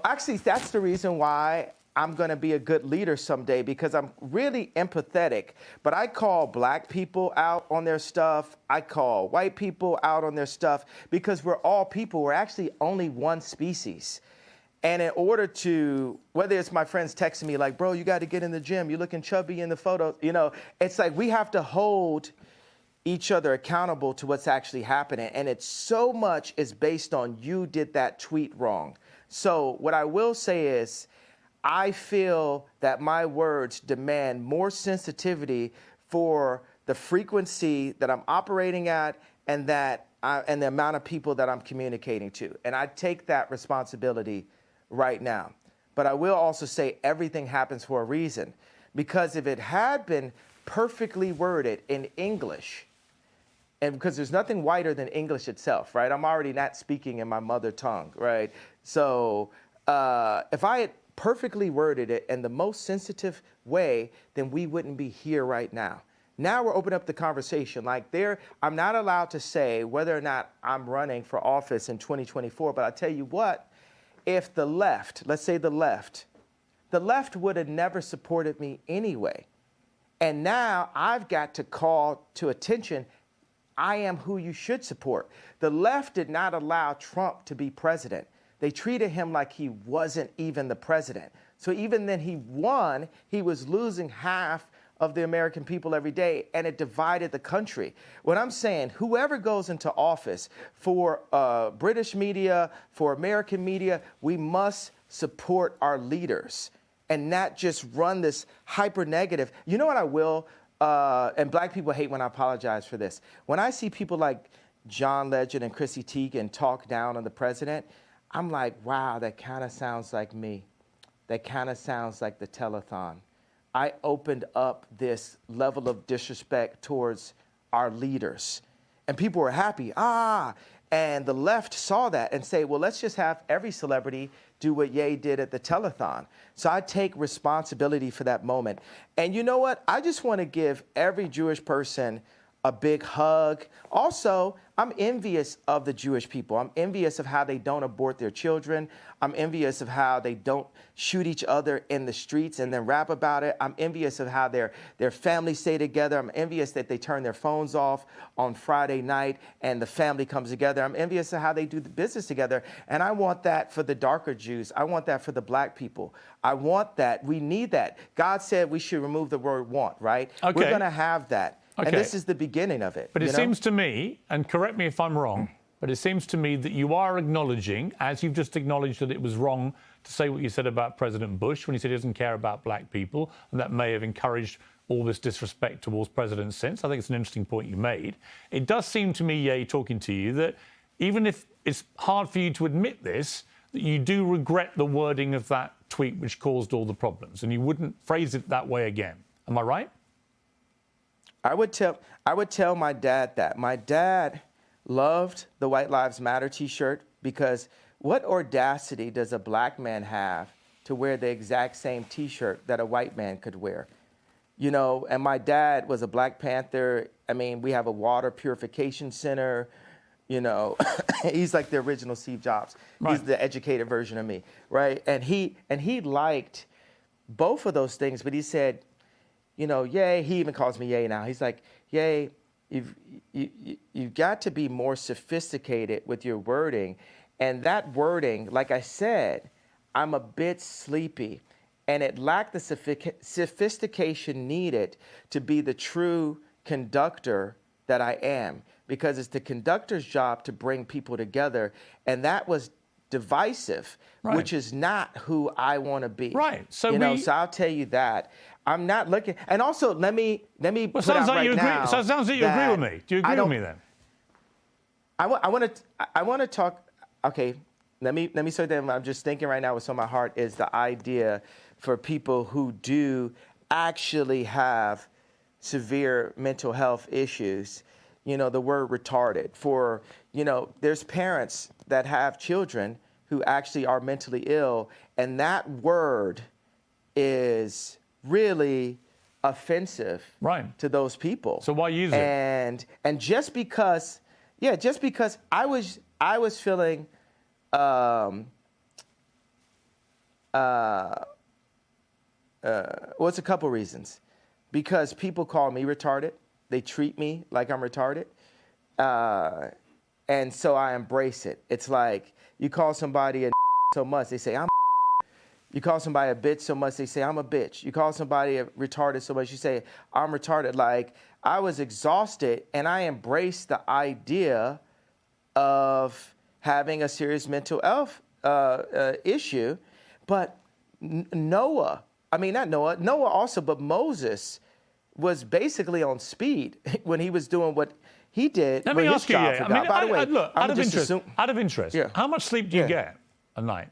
actually that's the reason why I'm going to be a good leader someday, because I'm really empathetic. But I call black people out on their stuff. I call white people out on their stuff, because we're all people. We're actually only one species. And in order to, whether it's my friends texting me like, "Bro, you got to get in the gym. You're looking chubby in the photo." It's like we have to hold each other accountable to what's actually happening. And it's so much is based on you did that tweet wrong. So what I will say is, I feel that my words demand more sensitivity for the frequency that I'm operating at and the amount of people that I'm communicating to. And I take that responsibility right now. But I will also say everything happens for a reason. because if it had been perfectly worded in English, and because there's nothing whiter than English itself, right? I'm already not speaking in my mother tongue, right? So if I had perfectly worded it in the most sensitive way, then we wouldn't be here right now. Now we're opening up the conversation. I'm not allowed to say whether or not I'm running for office in 2024, but I tell you what, if the left, let's say the left would have never supported me anyway. And now I've got to call to attention, I am who you should support. The left did not allow Trump to be president. They treated him like he wasn't even the president. So even then he won, he was losing half of the American people every day, and it divided the country. What I'm saying, whoever goes into office, for British media, for American media, we must support our leaders and not just run this hyper negative. You know what I will? And black people hate when I apologize for this. When I see people like John Legend and Chrissy Teigen talk down on the president, I'm like, wow, that kind of sounds like me. That kind of sounds like the telethon. I opened up this level of disrespect towards our leaders. And people were happy. And the left saw that and say, well, let's just have every celebrity do what Ye did at the telethon. So I take responsibility for that moment. And you know what? I just want to give every Jewish person a big hug. Also, I'm envious of the Jewish people. I'm envious of how they don't abort their children. I'm envious of how they don't shoot each other in the streets and then rap about it. I'm envious of how their families stay together. I'm envious that they turn their phones off on Friday night and the family comes together. I'm envious of how they do the business together. And I want that for the darker Jews. I want that for the black people. I want that. We need that. God said we should remove the word want, right? Okay. We're going to have that. Okay. And this is the beginning of it. But it seems to me, and correct me if I'm wrong, but it seems to me that you are acknowledging, as you've just acknowledged that it was wrong to say what you said about President Bush when he said he doesn't care about black people, and that may have encouraged all this disrespect towards presidents since. I think it's an interesting point you made. It does seem to me, Ye, talking to you, that even if it's hard for you to admit this, that you do regret the wording of that tweet which caused all the problems, and you wouldn't phrase it that way again. Am I right? I would tell my dad that. My dad loved the White Lives Matter t-shirt because what audacity does a black man have to wear the exact same t-shirt that a white man could wear? You know, and my dad was a Black Panther. I mean, we have a water purification center. You know, he's like the original Steve Jobs. Right. He's the educated version of me, right? And he liked both of those things, but he said, you know, Ye, he even calls me Ye now. He's like, Ye, you've got to be more sophisticated with your wording. And that wording, like I said, I'm a bit sleepy. And it lacked the sophistication needed to be the true conductor that I am. Because it's the conductor's job to bring people together. And that was divisive, right, which is not who I want to be. Right. So so I'll tell you that. I'm not looking. And also, let me put out right now. So it sounds like you agree with me. Do you agree with me then? I want to talk. Okay, let me say that I'm just thinking right now what's on my heart is the idea for people who do actually have severe mental health issues. You know, the word retarded. For, you know, there's parents that have children who actually are mentally ill, and that word is really offensive, right, to those people. So why use it? And just because I was feeling it's a couple reasons. Because people call me retarded. They treat me like I'm retarded. And so I embrace it. It's like you call somebody a so much, they say, I'm. You call somebody a bitch so much, they say, I'm a bitch. You call somebody a retarded so much, you say, I'm retarded. Like, I was exhausted, and I embraced the idea of having a serious mental health issue. But Noah also, but Moses was basically on speed when he was doing what he did. Let me ask you, by the way, look, out of interest, yeah, how much sleep do you get a night?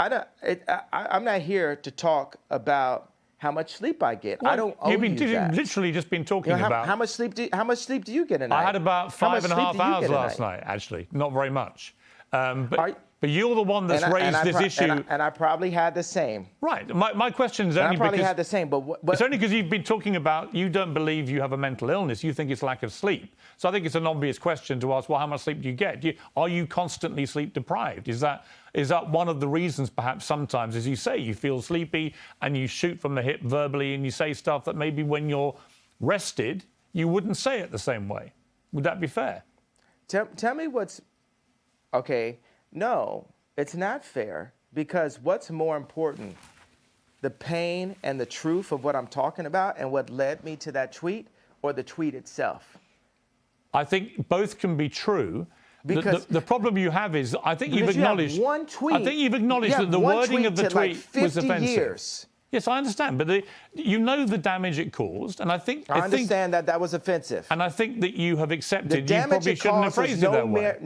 I'm not here to talk about how much sleep I get. I don't owe you that. You've literally just been talking about how much sleep do you get a night? I had about 5.5 hours last night, actually. Not very much. But you're the one that's raised this issue. And I probably had the same. Right. My question is only I probably because had the same, but it's only because you've been talking about you don't believe you have a mental illness. You think it's lack of sleep. So I think it's an obvious question to ask, well, how much sleep do you get? Are you constantly sleep deprived? Is that one of the reasons, perhaps sometimes, as you say, you feel sleepy and you shoot from the hip verbally and you say stuff that maybe when you're rested, you wouldn't say it the same way? Would that be fair? Tell me what's... Okay, no, it's not fair, because what's more important, the pain and the truth of what I'm talking about and what led me to that tweet, or the tweet itself? I think both can be true. Because the problem you have is, I think you've acknowledged. You have one tweet. I think you've acknowledged that the wording of the tweet was offensive. Years. Yes, I understand, but you know the damage it caused, and I understand that was offensive. And I think that you have accepted. The damage you probably shouldn't have phrased it that way.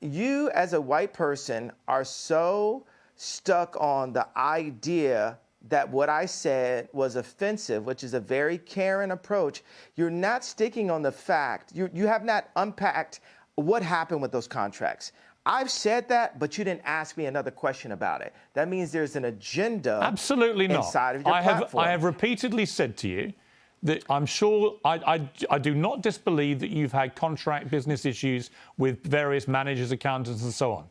You as a white person are so stuck on the idea that what I said was offensive, which is a very caring approach. You're not sticking on the fact. You have not unpacked what happened with those contracts. I've said that, but you didn't ask me another question about it. That means there's an agenda. Absolutely not. Inside of your platform. I have repeatedly said to you that I'm sure I do not disbelieve that you've had contract business issues with various managers, accountants, and so on.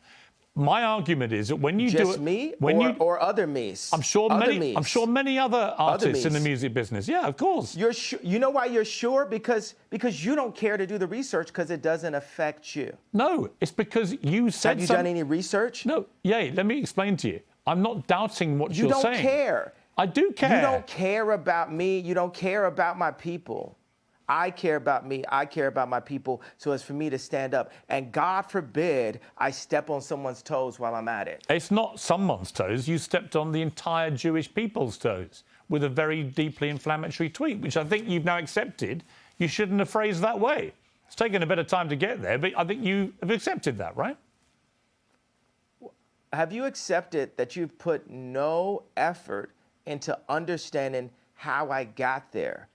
My argument is that when you do it, me or other me's. I'm sure many other artists in the music business. Yeah, of course. You know why you're sure? Because you don't care to do the research because it doesn't affect you. No, it's because you said. Have you done any research? No. Yeah, let me explain to you. I'm not doubting what you're saying. You don't care. I do care. You don't care about me. You don't care about my people. I care about me. I care about my people. So it's for me to stand up. And God forbid I step on someone's toes while I'm at it. It's not someone's toes. You stepped on the entire Jewish people's toes with a very deeply inflammatory tweet, which I think you've now accepted. You shouldn't have phrased that way. It's taken a bit of time to get there, but I think you have accepted that, right? Have you accepted that you've put no effort into understanding how I got there?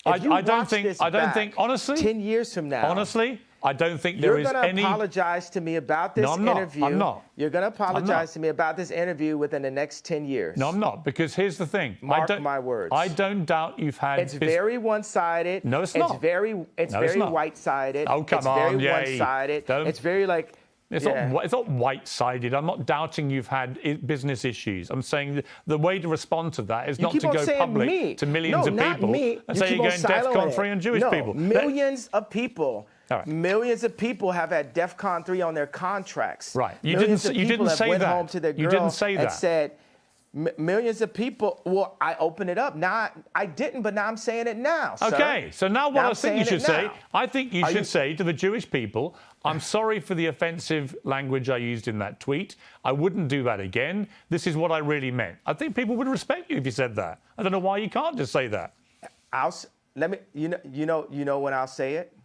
I don't think, honestly, 10 years from now, honestly, I don't think there is any... You're going to apologize to me about this interview. I'm not. You're going to apologize to me about this interview within the next 10 years. No, I'm not, because here's the thing. Mark my words. I don't doubt you've had... It's very one-sided. No, it's not. It's very white-sided. Oh, come on, It's very one-sided. It's very like... It's not white-sided. I'm not doubting you've had business issues. I'm saying the way to respond to that is not to go public to millions of people and say you're going DEFCON 3 on Jewish people. Millions of people. Right. Millions of people have had DEFCON 3 on their contracts. Right. You didn't say that. You didn't say that. And said, millions of people. Well, I opened it up. Now I didn't, but now I'm saying it now. Okay. So now what I think you should say, I think you should say to the Jewish people, I'm sorry for the offensive language I used in that tweet. I wouldn't do that again. This is what I really meant. I think people would respect you if you said that. I don't know why you can't just say that. You know when I'll say it?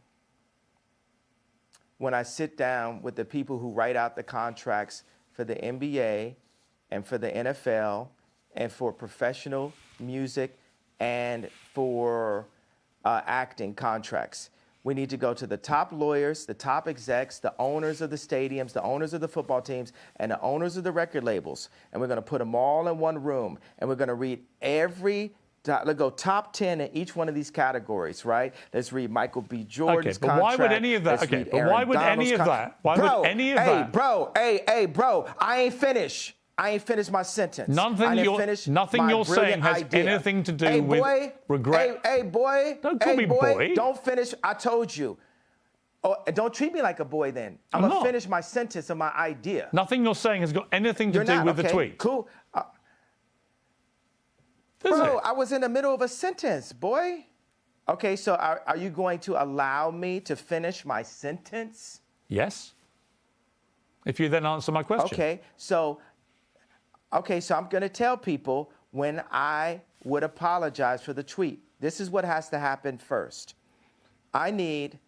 When I sit down with the people who write out the contracts for the NBA and for the NFL and for professional music and for acting contracts. We need to go to the top lawyers, the top execs, the owners of the stadiums, the owners of the football teams, and the owners of the record labels. And we're going to put them all in one room. And we're going to read let's go top 10 in each one of these categories, right? Let's read Michael B. Jordan's contract. Why would any of that? Hey, bro, I ain't finished. I ain't finished my sentence. Nothing you're saying has anything to do with regret. Hey, boy. Don't call me boy. Don't finish. I told you. Oh, don't treat me like a boy then. I'm going to finish my sentence of my idea. Nothing you're saying has got anything to do with the tweet. Cool. Bro, I was in the middle of a sentence, boy. Okay, so are you going to allow me to finish my sentence? Yes. If you then answer my question. Okay, so I'm going to tell people when I would apologize for the tweet. This is what has to happen first. I need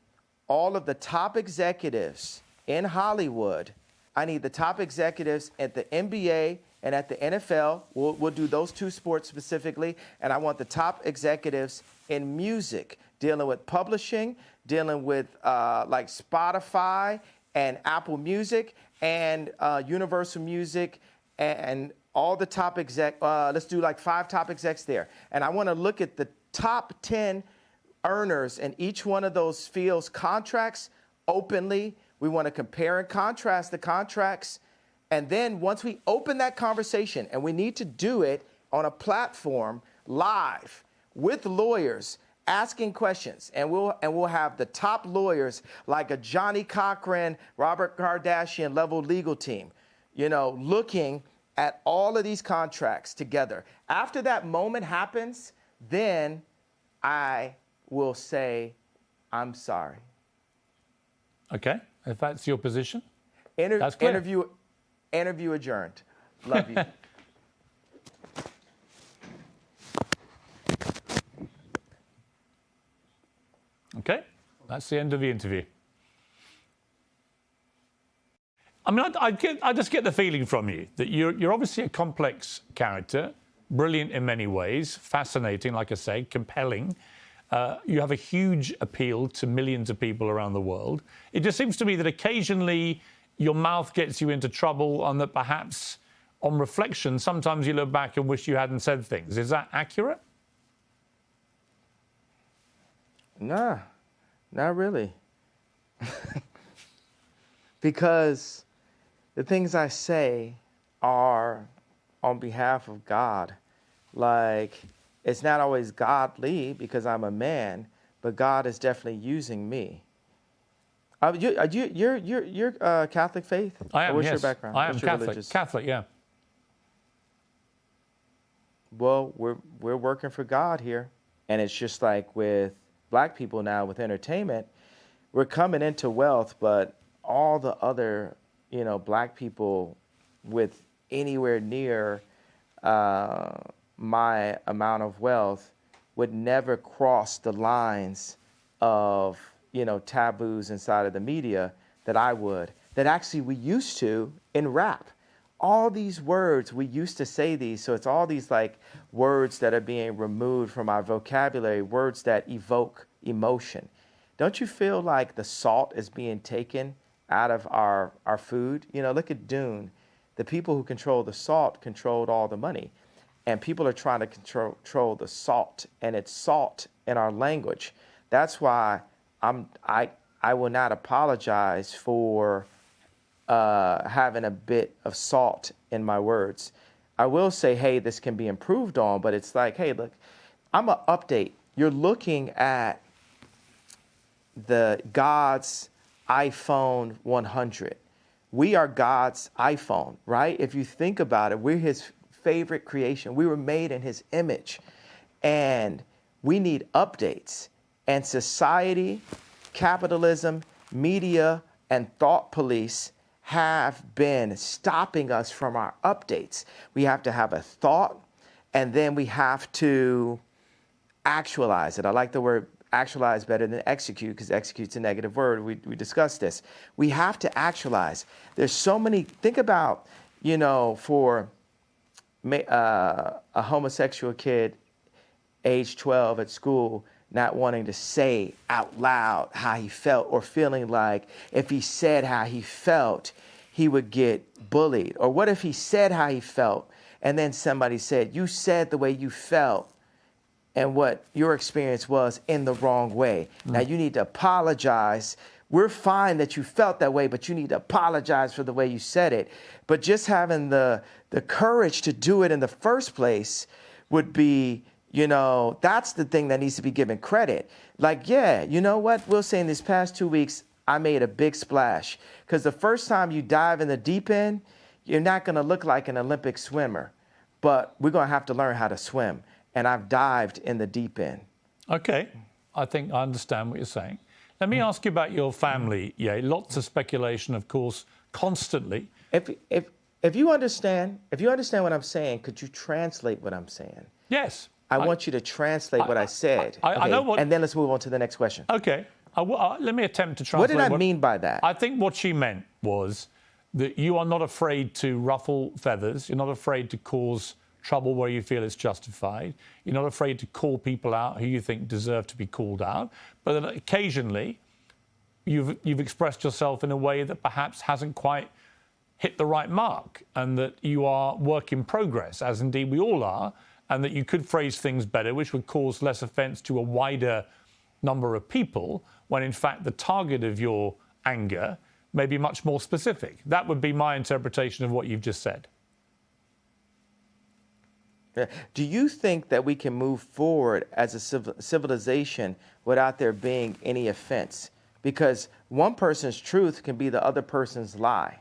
all of the top executives in Hollywood I need the top executives at the NBA and at the NFL. We'll do those two sports specifically. And I want the top executives in music, dealing with publishing, dealing with like Spotify and Apple Music and Universal Music and all the top let's do like 5 top execs there. And I want to look at the top 10 earners in each one of those fields' contracts openly. We want to compare and contrast the contracts. And then once we open that conversation, and we need to do it on a platform live with lawyers asking questions, and we'll have the top lawyers like a Johnny Cochran, Robert Kardashian level legal team, looking at all of these contracts together. After that moment happens, then I will say, I'm sorry. Okay, if that's your position. That's clear. Interview adjourned. Love you. Okay, that's the end of the interview. I mean, I just get the feeling from you that you're obviously a complex character, brilliant in many ways, fascinating, like I say, compelling. You have a huge appeal to millions of people around the world. It just seems to me that occasionally your mouth gets you into trouble, and that perhaps on reflection, sometimes you look back and wish you hadn't said things. Is that accurate? Nah, not really. Because the things I say are on behalf of God. Like, it's not always godly because I'm a man, but God is definitely using me. You're Catholic faith? I am, What's yes. your background? I am What's your Catholic. religious? Catholic, yeah. Well, we're working for God here. And it's just like with black people now with entertainment, we're coming into wealth, but all the other, black people with anywhere near my amount of wealth would never cross the lines of, taboos inside of the media that I would, that actually we used to in rap. All these words, we used to say these, so it's all these like words that are being removed from our vocabulary, words that evoke emotion. Don't you feel like the salt is being taken out of our food? Look at Dune. The people who control the salt controlled all the money. And people are trying to control the salt, and it's salt in our language. That's why I will not apologize for having a bit of salt in my words. I will say, hey, this can be improved on, but it's like, hey, look, I'm an update. You're looking at the God's iPhone 100. We are God's iPhone, right? If you think about it, we're his favorite creation. We were made in his image, and we need updates. And society, capitalism, media, and thought police have been stopping us from our updates. We have to have a thought, and then we have to actualize it. I like the word actualize better than execute, because execute's a negative word. We discussed this. We have to actualize. There's so many, think about, for a homosexual kid, age 12 at school, not wanting to say out loud how he felt, or feeling like if he said how he felt, he would get bullied. Or what if he said how he felt, and then somebody said, you said the way you felt and what your experience was in the wrong way. Now you need to apologize. We're fine that you felt that way, but you need to apologize for the way you said it. But just having the courage to do it in the first place would be, that's the thing that needs to be given credit. Like, yeah, you know what? We'll say in these past 2 weeks, I made a big splash. Because the first time you dive in the deep end, you're not going to look like an Olympic swimmer. But we're going to have to learn how to swim. And I've dived in the deep end. Okay. I think I understand what you're saying. Let me ask you about your family. Yeah, lots of speculation, of course, constantly. If you understand what I'm saying, could you translate what I'm saying? Yes. I want you to translate what I said. I know what... And then let's move on to the next question. Okay. Let me attempt to translate. What did I mean by that? I think what she meant was that you are not afraid to ruffle feathers. You're not afraid to cause trouble where you feel it's justified. You're not afraid to call people out who you think deserve to be called out. But then occasionally, you've expressed yourself in a way that perhaps hasn't quite hit the right mark, and that you are work in progress, as indeed we all are, and that you could phrase things better, which would cause less offence to a wider number of people, when in fact the target of your anger may be much more specific. That would be my interpretation of what you've just said. Do you think that we can move forward as a civilization without there being any offense? Because one person's truth can be the other person's lie.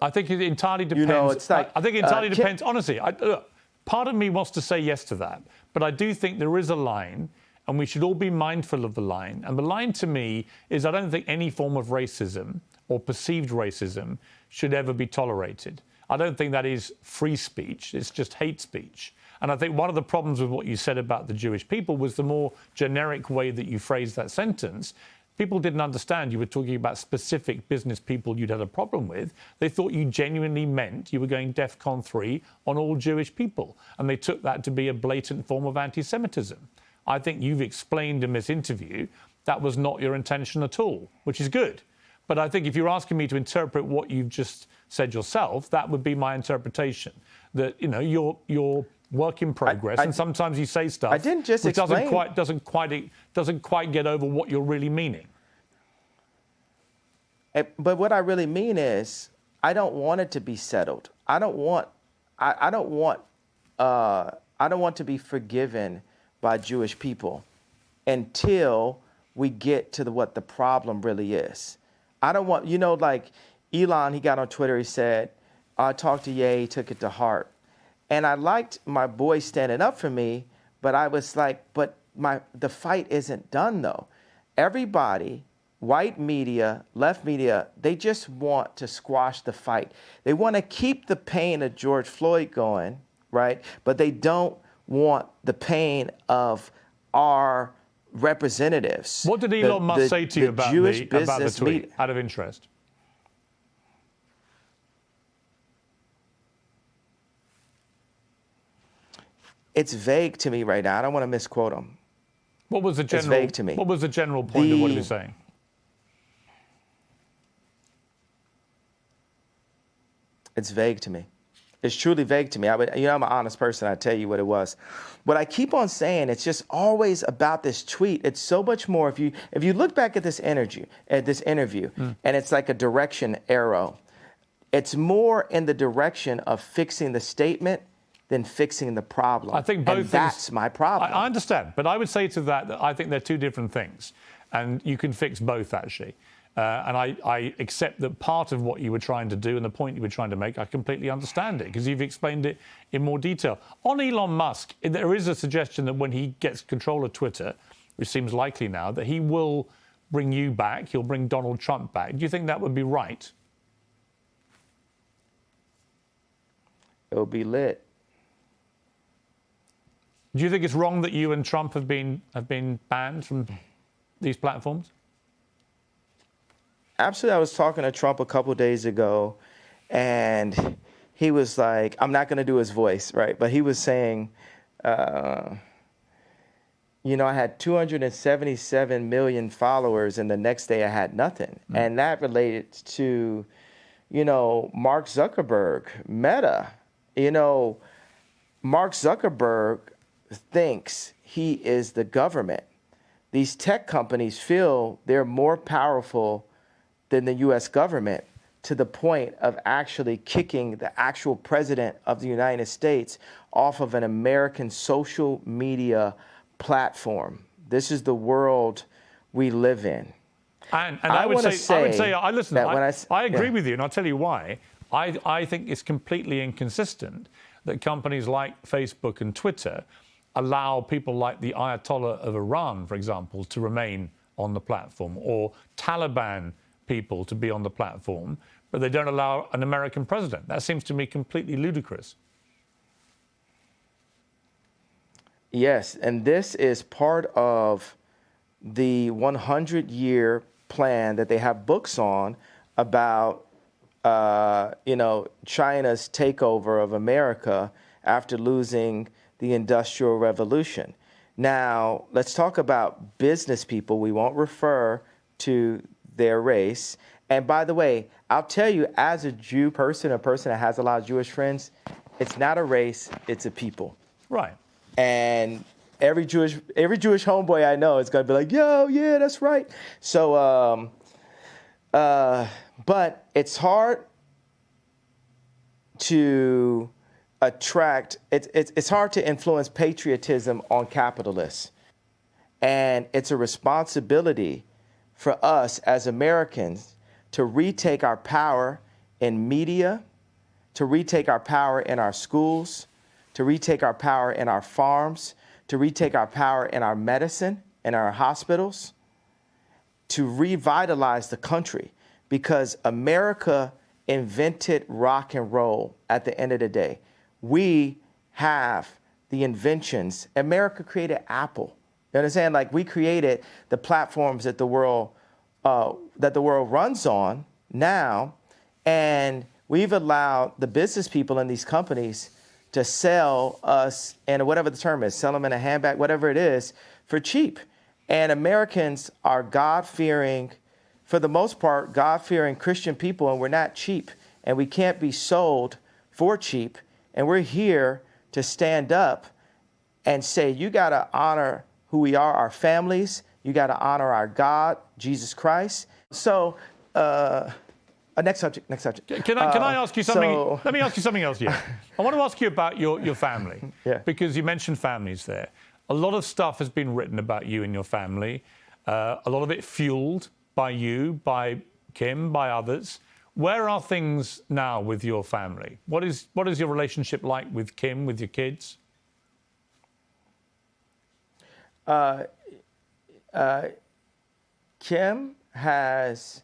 I think it entirely depends. You know, it's like, I think it entirely depends. Honestly, look, part of me wants to say yes to that, but I do think there is a line, and we should all be mindful of the line. And the line to me is, I don't think any form of racism or perceived racism should ever be tolerated. I don't think that is free speech. It's just hate speech. And I think one of the problems with what you said about the Jewish people was the more generic way that you phrased that sentence. People didn't understand you were talking about specific business people you'd had a problem with. They thought you genuinely meant you were going DEFCON 3 on all Jewish people. And they took that to be a blatant form of anti-Semitism. I think you've explained in this interview that was not your intention at all, which is good. But I think if you're asking me to interpret what you've just said yourself, that would be my interpretation. That, you know, you're work in progress, and sometimes you say stuff I didn't just which explain. doesn't quite get over what you're really meaning. But what I really mean is, I don't want it to be settled. I don't want to be forgiven by Jewish people until we get to what the problem really is. I don't want, you know, like Elon, he got on Twitter, he said, I talked to Ye, he took it to heart. And I liked my boy standing up for me, but I was like, but the fight isn't done though. Everybody, white media, left media, they just want to squash the fight. They want to keep the pain of George Floyd going, right? But they don't want the pain of our representatives. What did Elon Musk say to you about the tweet, out of interest? It's vague to me right now. I don't want to misquote him. What was the general? It's vague to me. What was the general point of what he was saying? It's vague to me. It's truly vague to me. I'm an honest person. I tell you what it was. What I keep on saying, it's just always about this tweet. It's so much more. If you look back at this interview, and it's like a direction arrow, it's more in the direction of fixing the statement than fixing the problem. I think both and things, that's my problem. I understand, but I would say to that I think they're two different things, and you can fix both actually. And I accept that part of what you were trying to do and the point you were trying to make, I completely understand it because you've explained it in more detail. On Elon Musk, there is a suggestion that when he gets control of Twitter, which seems likely now, that he will bring you back, he'll bring Donald Trump back. Do you think that would be right? It'll be lit. Do you think it's wrong that you and Trump have been banned from these platforms? Absolutely. I was talking to Trump a couple days ago, and he was like, I'm not going to do his voice, right? But he was saying, I had 277 million followers, and the next day I had nothing. And that related to, Mark Zuckerberg, Meta. Mark Zuckerberg thinks he is the government. These tech companies feel they're more powerful than the U.S. government, to the point of actually kicking the actual president of the United States off of an American social media platform. This is the world we live in. And I would say, I agree with you, and I'll tell you why. I think it's completely inconsistent that companies like Facebook and Twitter allow people like the Ayatollah of Iran, for example, to remain on the platform, or Taliban people to be on the platform, but they don't allow an American president. That seems to me completely ludicrous. Yes, and this is part of the 100-year plan that they have books on about China's takeover of America after losing the Industrial Revolution. Now, let's talk about business people. We won't refer to their race. And by the way, I'll tell you, as a Jew person, a person that has a lot of Jewish friends, it's not a race, it's a people. Right. And every Jewish homeboy I know is going to be like, yo, yeah, that's right. So, but it's hard to attract, it's hard to influence patriotism on capitalists. And it's a responsibility for us as Americans to retake our power in media, to retake our power in our schools, to retake our power in our farms, to retake our power in our medicine, in our hospitals, to revitalize the country, because America invented rock and roll at the end of the day. We have the inventions. America created Apple. You understand? Like, we created the platforms that the world runs on now, and we've allowed the business people in these companies to sell us, and whatever the term is, sell them in a handbag, whatever it is, for cheap. And Americans are God-fearing, for the most part, God-fearing Christian people, and we're not cheap, and we can't be sold for cheap. And we're here to stand up and say, you got to honor who we are, our families. You got to honor our God, Jesus Christ. So, next subject. Can I ask you something? Let me ask you something else. Yeah, I want to ask you about your family. Yeah. Because you mentioned families there. A lot of stuff has been written about you and your family. A lot of it fueled by you, by Kim, by others. Where are things now with your family? What is your relationship like with Kim, with your kids? Kim has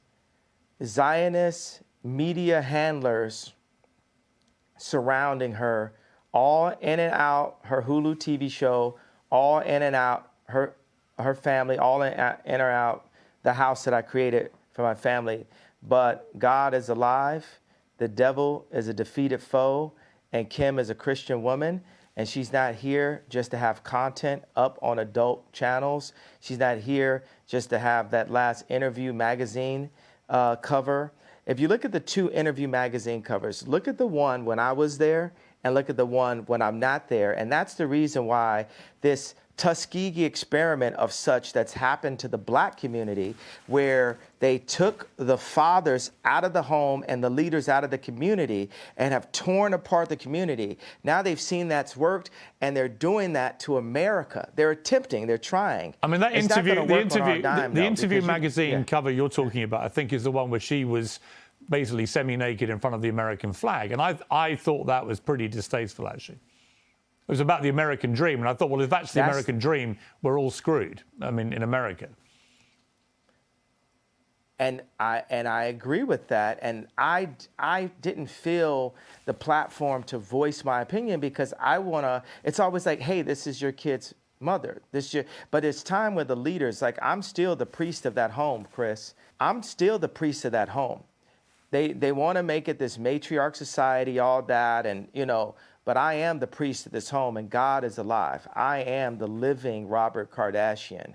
Zionist media handlers surrounding her, all in and out her Hulu TV show, all in and out her family, all in or out the house that I created for my family. But God is alive, the devil is a defeated foe, and Kim is a Christian woman, and she's not here just to have content up on adult channels. She's not here just to have that last Interview magazine cover. If you look at the two Interview magazine covers, look at the one when I was there and look at the one when I'm not there. And that's the reason why this Tuskegee experiment of such that's happened to the black community, where they took the fathers out of the home and the leaders out of the community and have torn apart the community. Now they've seen that's worked, and they're doing that to America. They're attempting, they're trying. I mean, that the Interview magazine yeah. cover you're talking about, I think, is the one where she was basically semi-naked in front of the American flag. And I thought that was pretty distasteful, actually. It was about the American dream, and I thought, well, if that's the American dream, we're all screwed. I mean, in America. And I agree with that. And I didn't feel the platform to voice my opinion, because I wanna. It's always like, hey, this is your kid's mother. But it's time where the leaders, like, I'm still the priest of that home, Chris. I'm still the priest of that home. They want to make it this matriarch society, all that, and But I am the priest of this home, and God is alive. I am the living Robert Kardashian,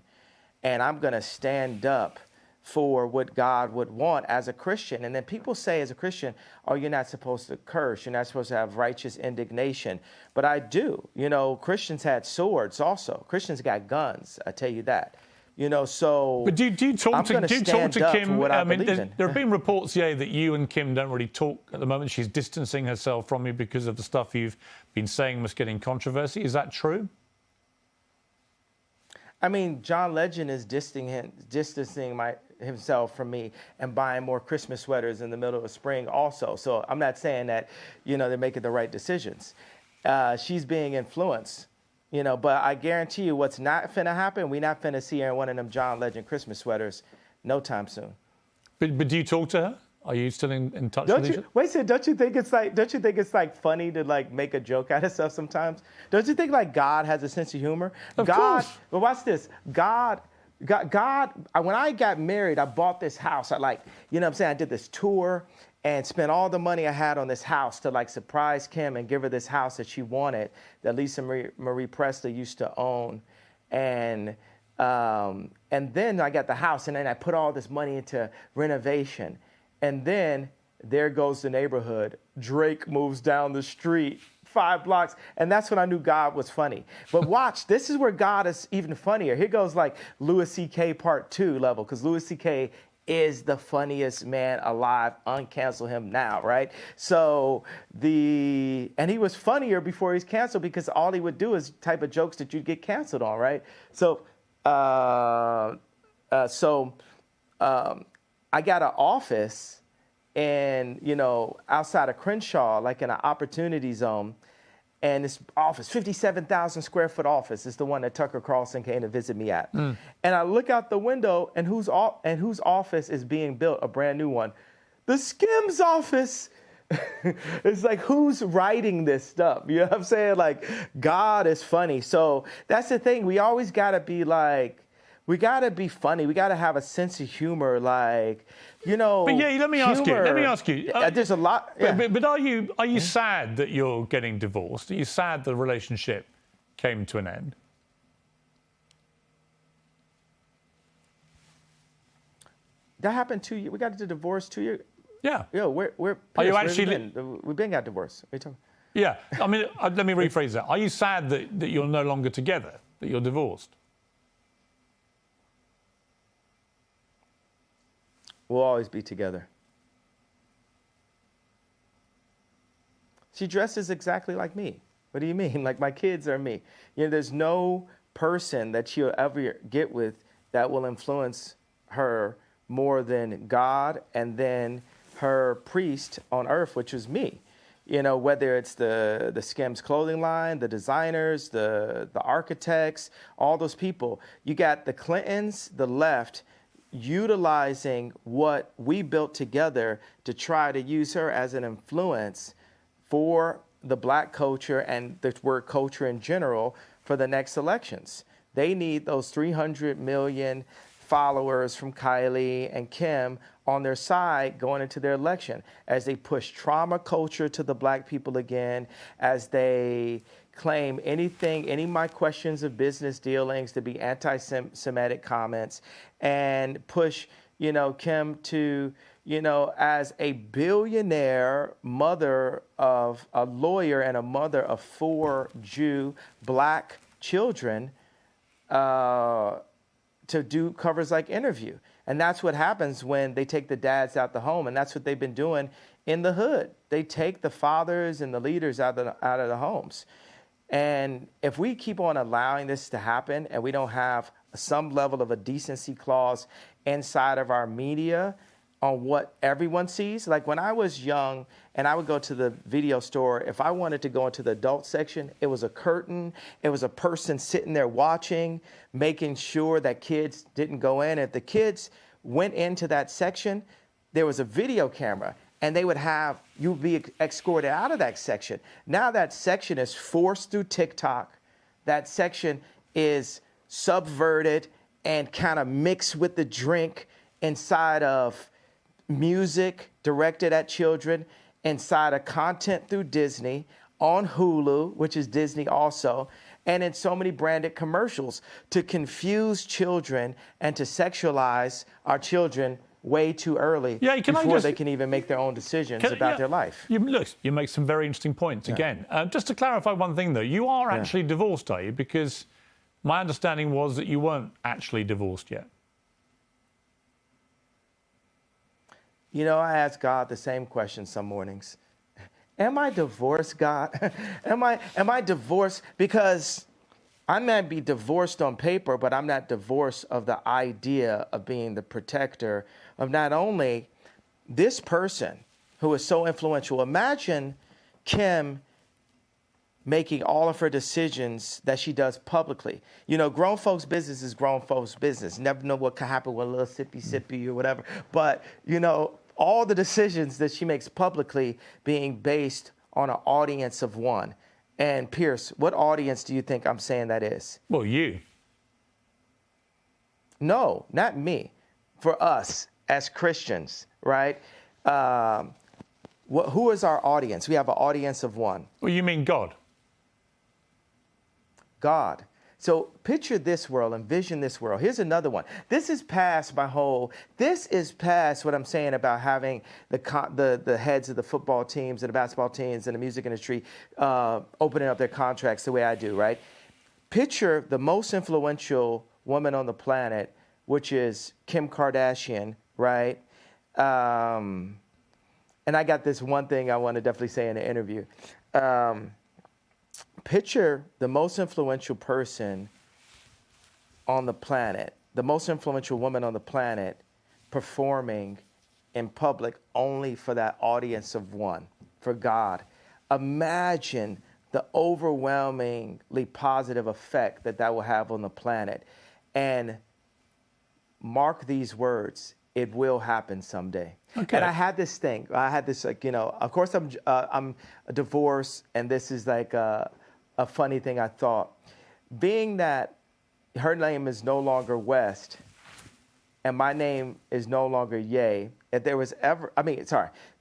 and I'm going to stand up for what God would want as a Christian. And then people say as a Christian, oh, you're not supposed to curse. You're not supposed to have righteous indignation. But I do. Christians had swords also. Christians got guns, I tell you that. So. But do you talk to Kim? I mean, there have been reports, that you and Kim don't really talk at the moment. She's distancing herself from you because of the stuff you've been saying must get in controversy. Is that true? I mean, John Legend is distancing himself from me and buying more Christmas sweaters in the middle of spring also. So I'm not saying that, they're making the right decisions. She's being influenced. But I guarantee you what's not finna happen, we not finna see her in one of them John Legend Christmas sweaters no time soon. But do you talk to her? Are you still in touch with each other? Wait a second, don't you think it's like funny to like make a joke out of stuff sometimes? Don't you think like God has a sense of humor? Of course. But watch this. God, when I got married, I bought this house. I did this tour, and spent all the money I had on this house to like surprise Kim and give her this house that she wanted, that Lisa Marie Presley used to own. And then I got the house, and then I put all this money into renovation. And then there goes the neighborhood. Drake moves down the street 5 blocks. And that's when I knew God was funny. But watch, this is where God is even funnier. Here goes like Louis C.K. Part 2 level, because Louis C.K. is the funniest man alive. Uncancel him now, right? So and he was funnier before he's canceled, because all he would do is type of jokes that you'd get canceled on, right? So I got an office outside of Crenshaw, like in an opportunity zone. And this office, 57,000 square foot office, is the one that Tucker Carlson came to visit me at. And I look out the window, and whose office is being built, a brand new one? The Skims office. It's like, who's writing this stuff? You know what I'm saying? Like, God is funny. So that's the thing. We always got to be like, we got to be funny. We got to have a sense of humor, like, But yeah, let me ask you. There's a lot. Yeah. But are you sad that you're getting divorced? Are you sad the relationship came to an end? That happened 2 years. We got the divorce 2 years. Yeah. Yeah. We're Are you Piers, actually? We've been got divorced. What are you talking? Yeah. I mean, let me rephrase that. Are you sad that you're no longer together? That you're divorced? We'll always be together. She dresses exactly like me. What do you mean? Like, my kids are me. There's no person that she'll ever get with that will influence her more than God, and then her priest on earth, which is me. Whether it's the Skims clothing line, the designers, the architects, all those people. You got the Clintons, the left, utilizing what we built together to try to use her as an influence for the black culture and the word culture in general for the next elections. They need those 300 million followers from Kylie and Kim on their side going into their election, as they push trauma culture to the black people again, as they claim any of my questions of business dealings to be anti-Semitic comments, and push, Kim to, as a billionaire mother of a lawyer and a mother of 4 Jew black children, to do covers like Interview. And that's what happens when they take the dads out the home. And that's what they've been doing in the hood. They take the fathers and the leaders out of the homes. And if we keep on allowing this to happen, and we don't have some level of a decency clause inside of our media on what everyone sees. Like, when I was young and I would go to the video store, if I wanted to go into the adult section, it was a curtain. It was a person sitting there watching, making sure that kids didn't go in. If the kids went into that section, there was a video camera, and they would you'd be escorted out of that section. Now that section is forced through TikTok. That section is subverted and kind of mixed with the drink inside of music directed at children, inside of content through Disney, on Hulu, which is Disney also, and in so many branded commercials to confuse children and to sexualize our children way too early before they can even make their own decisions about their life. You make some very interesting points again. Just to clarify one thing, though, you are actually divorced, are you? Because my understanding was that you weren't actually divorced yet. I ask God the same question some mornings. Am I divorced, God? Am I divorced? Because I might be divorced on paper, but I'm not divorced of the idea of being the protector of not only this person who is so influential. Imagine Kim making all of her decisions that she does publicly. Grown folks' business is grown folks' business. Never know what could happen with a little sippy or whatever. But, all the decisions that she makes publicly being based on an audience of one. And Piers, what audience do you think I'm saying that is? Well, you. No, not me. For us as Christians, right? who is our audience? We have an audience of one. Well, you mean God? God. So picture this world, envision this world. Here's another one. This is past what I'm saying about having the heads of the football teams and the basketball teams and the music industry opening up their contracts the way I do, right? Picture the most influential woman on the planet, which is Kim Kardashian, right? And I got this one thing I want to definitely say in the interview. Picture the most influential person on the planet, the most influential woman on the planet, performing in public only for that audience of one, for God. Imagine the overwhelmingly positive effect that will have on the planet. And mark these words, it will happen someday. Okay. And I had this thing. I had this, of course I'm divorced, and this is like a funny thing I thought. Being that her name is no longer West, and my name is no longer Ye,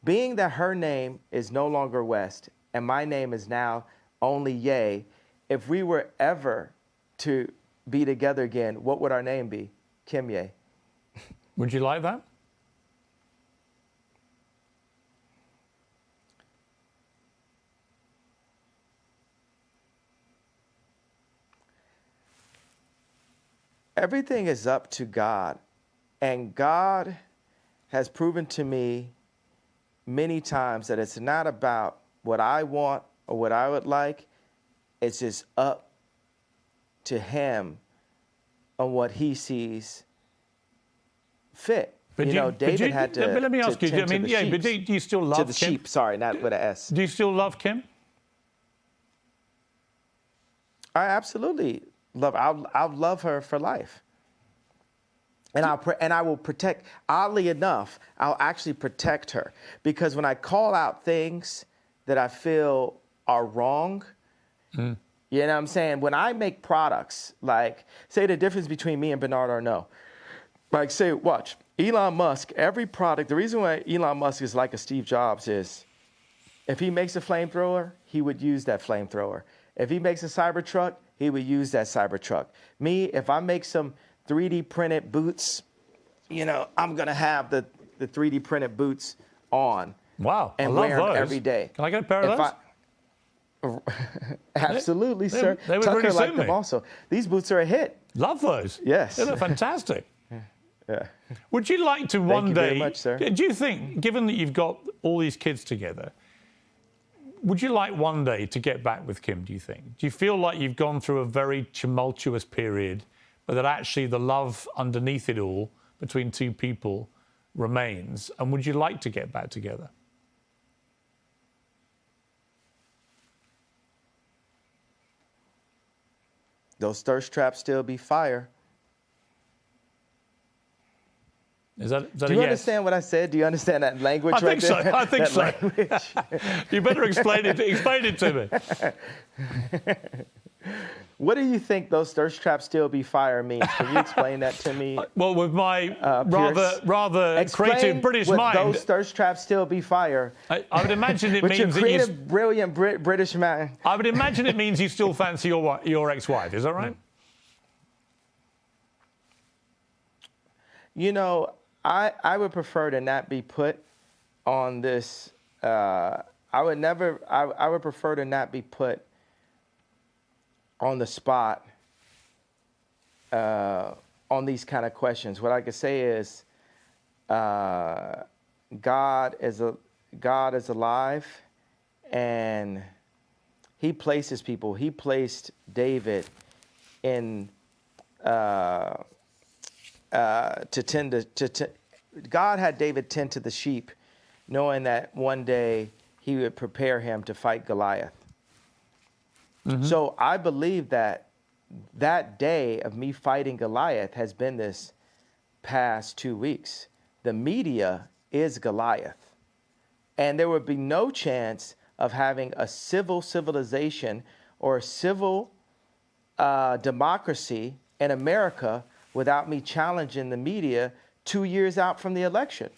being that her name is no longer West, and my name is now only Ye, if we were ever to be together again, what would our name be? Kim Ye. Would you like that? Everything is up to God, and God has proven to me many times that it's not about what I want or what I would like. It's just up to Him on what He sees fit. But David had to. But let me ask you. Tend but do you still love to the Kim? sheep? Sorry, not with an S. Do you still love Kim? I absolutely love. I'll love her for life. And I will protect. Oddly enough, I'll actually protect her, because when I call out things that I feel are wrong, you know what I'm saying? When I make products, like say the difference between me and Bernard Arnault, like say, watch Elon Musk. Every product. The reason why Elon Musk is like a Steve Jobs is, if he makes a flamethrower, he would use that flamethrower. If he makes a Cybertruck, he would use that Cybertruck. Me, if I make some 3D printed boots, I'm gonna have the 3D printed boots on. Wow, and I love wear them those. every day. Can I get a pair of those? Absolutely, sir. They would Tucker really liked suit them me. also. These boots are a hit. Love those. Yes. They're fantastic. Yeah. Would you like to one you day? very much, sir. Do you think, given that you've got all these kids together, would you like one day to get back with Kim, do you think? Do you feel like you've gone through a very tumultuous period, but that actually the love underneath it all between two people remains? And would you like to get back together? Those thirst traps still be fire. Is that Do a you yes? understand what I said? Do you understand that language I think right there? so. I think That so. You better explain it. Explain it to me. What do you think those thirst traps still be fire means? Can you explain that to me? Well, with my Piers? rather Explain creative British what mind, those thirst traps still be fire. I would imagine it With your means that creative, brilliant British man. I would imagine it means you still fancy your ex-wife. Is that right? I would prefer to not be put on this. I would prefer to not be put on the spot on these kind of questions. What I could say is, God is alive, and He places people. He placed David in. God had David tend to the sheep, knowing that one day He would prepare him to fight Goliath. Mm-hmm. So I believe that day of me fighting Goliath has been this past 2 weeks. The media is Goliath. And there would be no chance of having a civilization or a civil democracy in America without me challenging the media 2 years out from the election.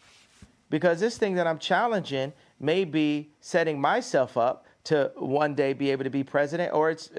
Because this thing that I'm challenging may be setting myself up to one day be able to be president, or it's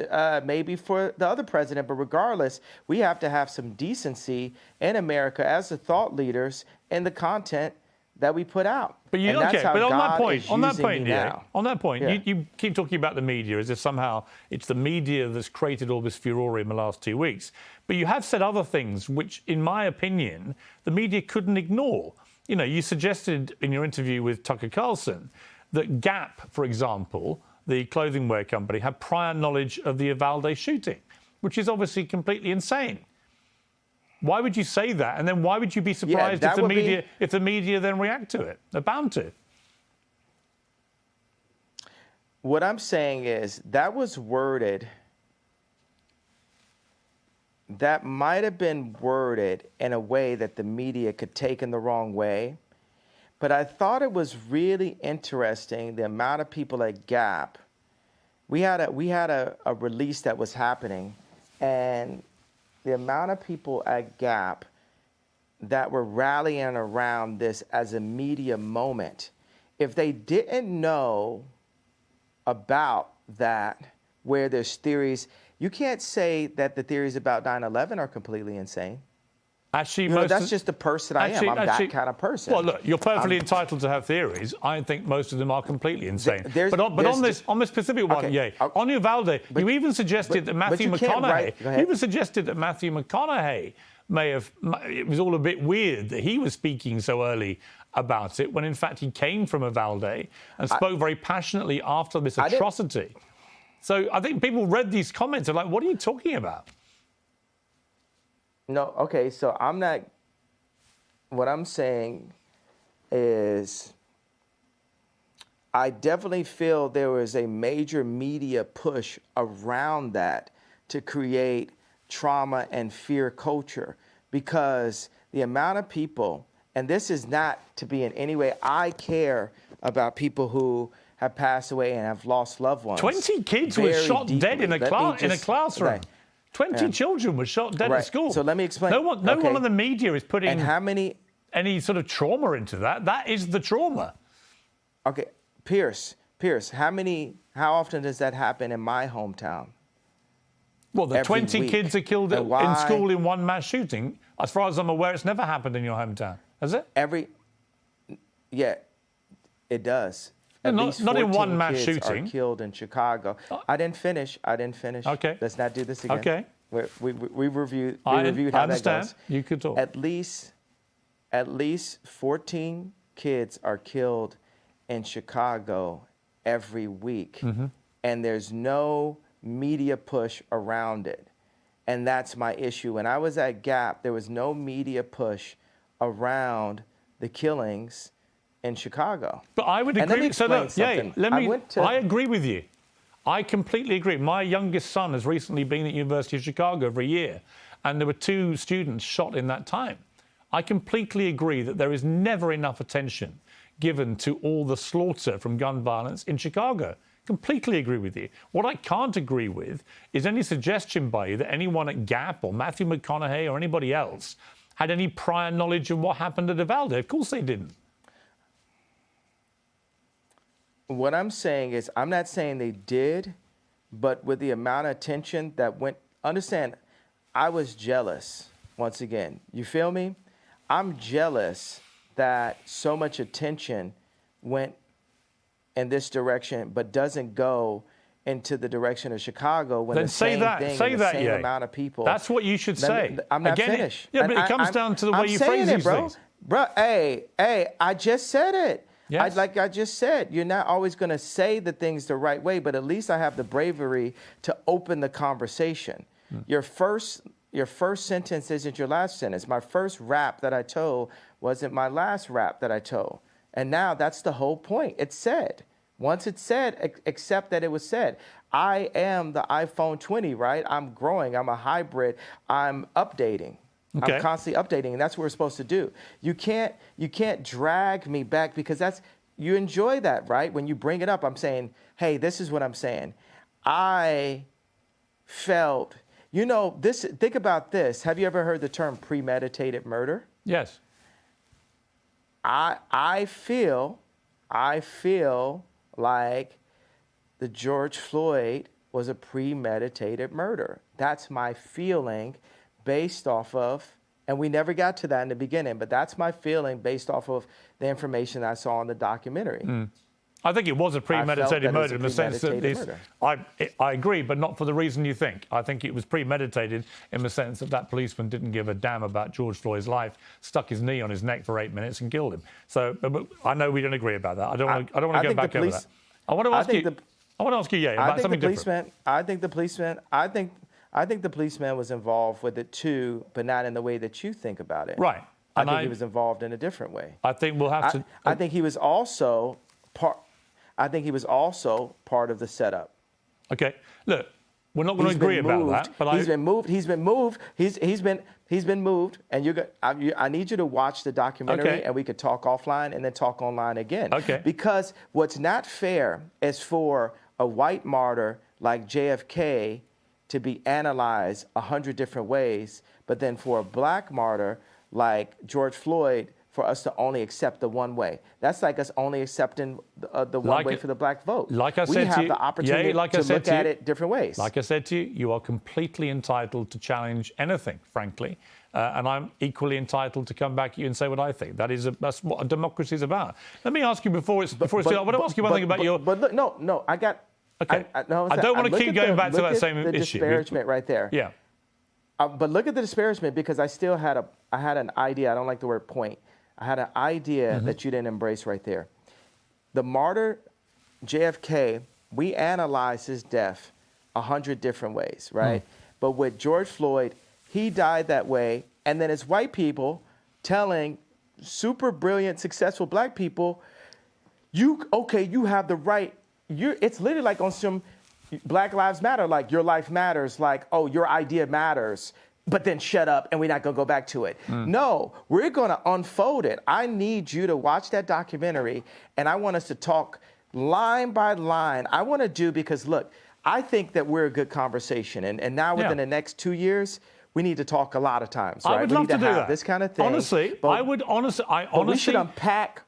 maybe for the other president. But regardless, we have to have some decency in America as the thought leaders in the content that we put out. But and that's how but on God that point, is using me yeah, now. on that point, Yeah. you keep talking about the media as if somehow it's the media that's created all this furore in the last 2 weeks. But you have said other things which, in my opinion, the media couldn't ignore. You know, you suggested in your interview with Tucker Carlson that Gap, for example, the clothing wear company, had prior knowledge of the Uvalde shooting, which is obviously completely insane. Why would you say that? And then why would you be surprised if the media then react to it? They're bound to. What I'm saying is that was worded, that might have been worded in a way that the media could take in the wrong way. But I thought it was really interesting the amount of people at Gap. We had a release that was happening, and the amount of people at Gap that were rallying around this as a media moment, if they didn't know about that, where there's theories, you can't say that the theories about 9/11 are completely insane. Actually, that's just the person I am. I'm that kind of person. Well, look, you're perfectly entitled to have theories. I think most of them are completely insane. But on this specific one, on Uvalde, you even suggested that Matthew McConaughey. You even suggested that Matthew McConaughey may have. It was all a bit weird that he was speaking so early about it, when in fact he came from Uvalde and spoke very passionately after this atrocity. So I think people read these comments and are like, "What are you talking about?" No, okay, so I'm not, what I'm saying is I definitely feel there was a major media push around that to create trauma and fear culture, because the amount of people, and this is not to be in any way, I care about people who have passed away and have lost loved ones. 20 kids were shot dead in a classroom. Okay. 20 children were shot dead at school. So let me explain. No one in the media is putting any sort of trauma into that. That is the trauma. Okay, Piers, how often does that happen in my hometown? Well, the 20 kids are killed in school in one mass shooting. As far as I'm aware, it's never happened in your hometown, has it? Yeah, it does. Not in one mass shooting. Are killed in Chicago. I didn't finish. Okay. Let's not do this again. Okay. We reviewed how that goes. I understand. You could talk. At least 14 kids are killed in Chicago every week, and there's no media push around it, and that's my issue. When I was at Gap, there was no media push around the killings in Chicago. But I would agree. I agree with you. I completely agree. My youngest son has recently been at University of Chicago for a year, and there were 2 students shot in that time. I completely agree that there is never enough attention given to all the slaughter from gun violence in Chicago. Completely agree with you. What I can't agree with is any suggestion by you that anyone at Gap or Matthew McConaughey or anybody else had any prior knowledge of what happened at Uvalde. Of course they didn't. What I'm saying is, I'm not saying they did, but with the amount of attention that went, understand, I was jealous, once again. You feel me? I'm jealous that so much attention went in this direction, but doesn't go into the direction of Chicago when the same amount of people. That's what you should say. I'm not finished. Yeah, but it comes down to the way you phrase these things. Bro, hey, I just said it. Yes. Like I just said, you're not always going to say the things the right way, but at least I have the bravery to open the conversation. Your first sentence isn't your last sentence. My first rap that I told wasn't my last rap that I told. And now that's the whole point. It's said. Once it's said, accept that it was said. I am the iPhone 20, right? I'm growing. I'm a hybrid. I'm updating. Okay. I'm constantly updating, and that's what we're supposed to do. You can't drag me back, because you enjoy that, right? When you bring it up, I'm saying, hey, this is what I'm saying. I felt, this. Think about this. Have you ever heard the term premeditated murder? Yes. I feel I feel like the George Floyd was a premeditated murder. That's my feeling based off of, and we never got to that in the beginning, but that's my feeling based off of the information I saw in the documentary. I think it was a premeditated that it was murder a in the sense that premeditated I agree, but not for the reason you think. I think it was premeditated in the sense that that policeman didn't give a damn about George Floyd's life, stuck his knee on his neck for 8 minutes and killed him. So but I know we don't agree about that. I don't want to go back over that. I want to ask you. I want to ask you, about something different. I think the policeman was involved with it too, but not in the way that you think about it. Right. I think he was involved in a different way. I think we'll have to. I think he was also part. I think he was also part of the setup. Okay. Look, we're not going to agree about that, but he's been moved. He's been moved. He's been moved. And I need you to watch the documentary, and we could talk offline and then talk online again. Okay. Because what's not fair is for a white martyr like JFK to be analyzed 100 different ways, but then for a black martyr like George Floyd, for us to only accept the one way. That's like us only accepting the one way for the black vote. Like I said we have the opportunity to look at it different ways. Like I said to you, you are completely entitled to challenge anything, frankly. And I'm equally entitled to come back at you and say what I think. That's what a democracy is about. Let me ask you before I want to ask you one thing about your... But look, no, I got... Okay. I don't want to keep going back to that same issue. The disparagement right there. Yeah. But look at the disparagement, because I still had an idea. I don't like the word point. I had an idea that you didn't embrace right there. The martyr, JFK, we analyzed his death 100 different ways, right? But with George Floyd, he died that way. And then it's white people telling super brilliant, successful black people, you have the right. It's literally like on some Black Lives Matter, like your life matters, like, oh, your idea matters. But then shut up and we're not going to go back to it. No, we're going to unfold it. I need you to watch that documentary, and I want us to talk line by line. I want to do, because look, I think that we're a good conversation. And now within the next 2 years, we need to talk a lot of times, right? I would love to do that. This kind of thing. Honestly, we should unpack.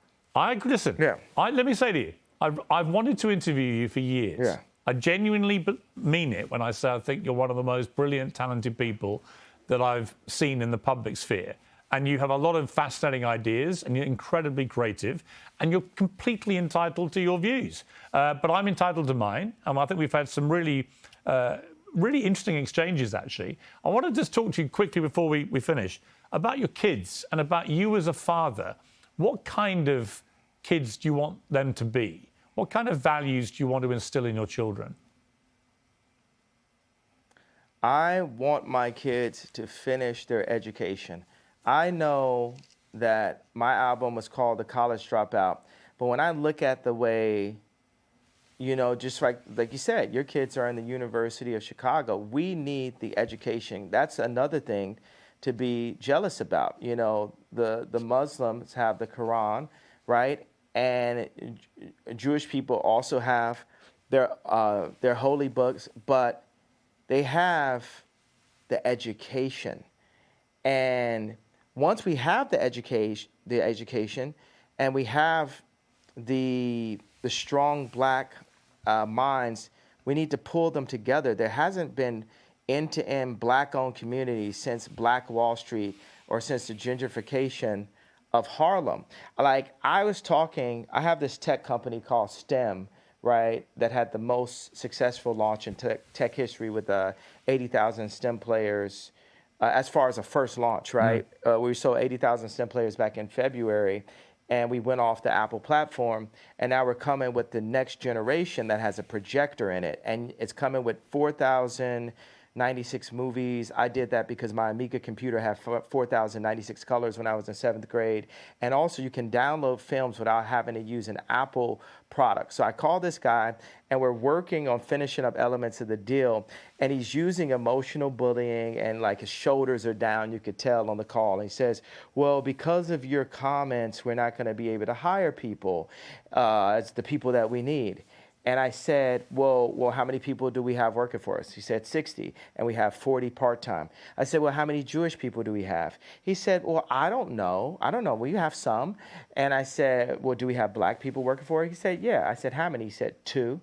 Listen, let me say to you, I've wanted to interview you for years. Yeah. I genuinely mean it when I say I think you're one of the most brilliant, talented people that I've seen in the public sphere. And you have a lot of fascinating ideas, and you're incredibly creative, and you're completely entitled to your views. But I'm entitled to mine, and I think we've had some really interesting exchanges, actually. I want to just talk to you quickly before we finish about your kids and about you as a father. What kind of kids do you want them to be? What kind of values do you want to instill in your children? I want my kids to finish their education. I know that my album was called The College Dropout, but when I look at the way, just like you said, your kids are in the University of Chicago, we need the education. That's another thing to be jealous about. The Muslims have the Quran, right? And Jewish people also have their holy books, but they have the education. And once we have the education, and we have the strong black minds, we need to pull them together. There hasn't been end-to-end black-owned communities since Black Wall Street or since the gentrification of Harlem. Like I have this tech company called STEM, right, that had the most successful launch in tech history with 80,000 STEM players as far as a first launch, right? We sold 80,000 STEM players back in February, and we went off the Apple platform, and now we're coming with the next generation that has a projector in it, and it's coming with 4,096 movies. I did that because my Amiga computer had 4,096 colors when I was in 7th grade. And also you can download films without having to use an Apple product. So I called this guy, and we're working on finishing up elements of the deal. And he's using emotional bullying, and like his shoulders are down, you could tell on the call. And he says, well, because of your comments, we're not going to be able to hire people. It's the people that we need. And I said, well, how many people do we have working for us? He said 60, and we have 40 part-time. I said, well, how many Jewish people do we have? He said, well, I don't know. We have some. And I said, well, do we have black people working for it? He said, yeah. I said, how many? He said, 2.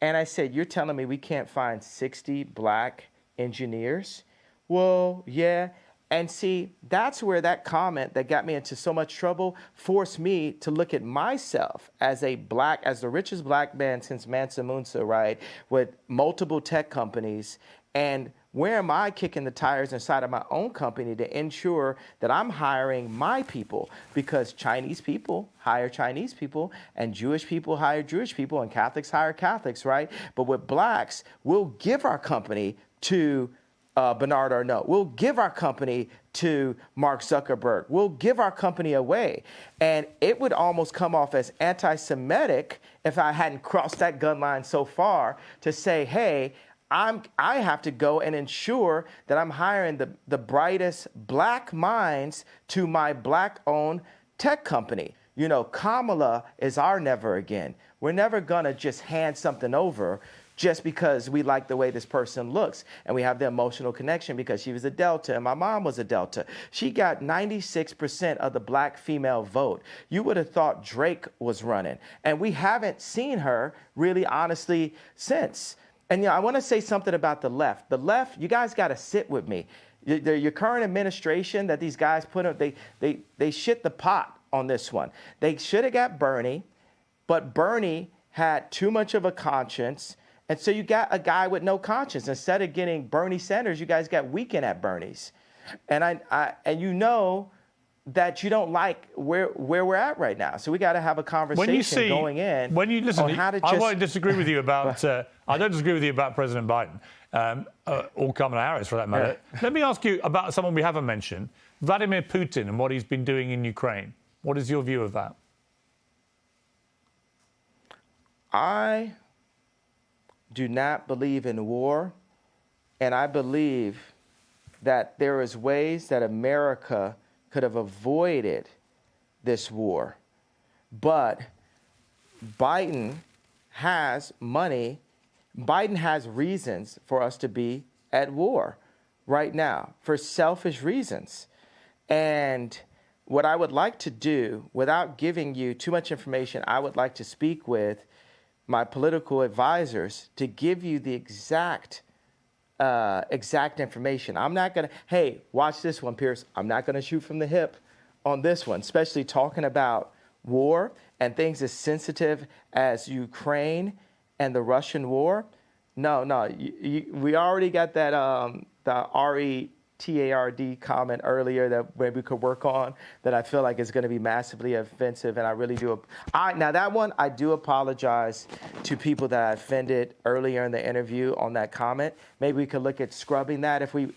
And I said, you're telling me we can't find 60 black engineers? Well, yeah. And see, that's where that comment that got me into so much trouble forced me to look at myself as the richest black man since Mansa Musa, right? With multiple tech companies. And where am I kicking the tires inside of my own company to ensure that I'm hiring my people? Because Chinese people hire Chinese people, and Jewish people hire Jewish people, and Catholics hire Catholics, right? But with blacks, we'll give our company to Bernard Arnault. We'll give our company to Mark Zuckerberg. We'll give our company away. And it would almost come off as anti-Semitic if I hadn't crossed that gun line so far to say, hey, I have to go and ensure that I'm hiring the brightest black minds to my black-owned tech company. You know, Kamala is our never again. We're never gonna just hand something over just because we like the way this person looks and we have the emotional connection because she was a Delta and my mom was a Delta. She got 96% of the black female vote. You would have thought Drake was running, and we haven't seen her really honestly since. And I want to say something about the left. The left, you guys got to sit with me. Your current administration that these guys put up, they shit the pot on this one. They should have got Bernie, but Bernie had too much of a conscience. And so you got a guy with no conscience. Instead of getting Bernie Sanders, you guys got Weekend at Bernie's. And and you know that you don't like where we're at right now. So we got to have a conversation going in. When you listen, on how to I won't disagree with you about. I don't disagree with you about President Biden or Kamala Harris, for that matter. Yeah. Let me ask you about someone we haven't mentioned, Vladimir Putin, and what he's been doing in Ukraine. What is your view of that? I do not believe in war, and I believe that there is ways that America could have avoided this war. But Biden has money. Biden has reasons for us to be at war right now for selfish reasons. And what I would like to do, without giving you too much information, I would like to speak with my political advisors to give you the exact information. I'm not going to, hey, watch this one, Piers. I'm not going to shoot from the hip on this one, especially talking about war and things as sensitive as Ukraine and the Russian war. No, we already got that, the RETARD comment earlier that maybe we could work on that I feel like is going to be massively offensive, and I really do. Now that one, I do apologize to people that I offended earlier in the interview on that comment. Maybe we could look at scrubbing that if we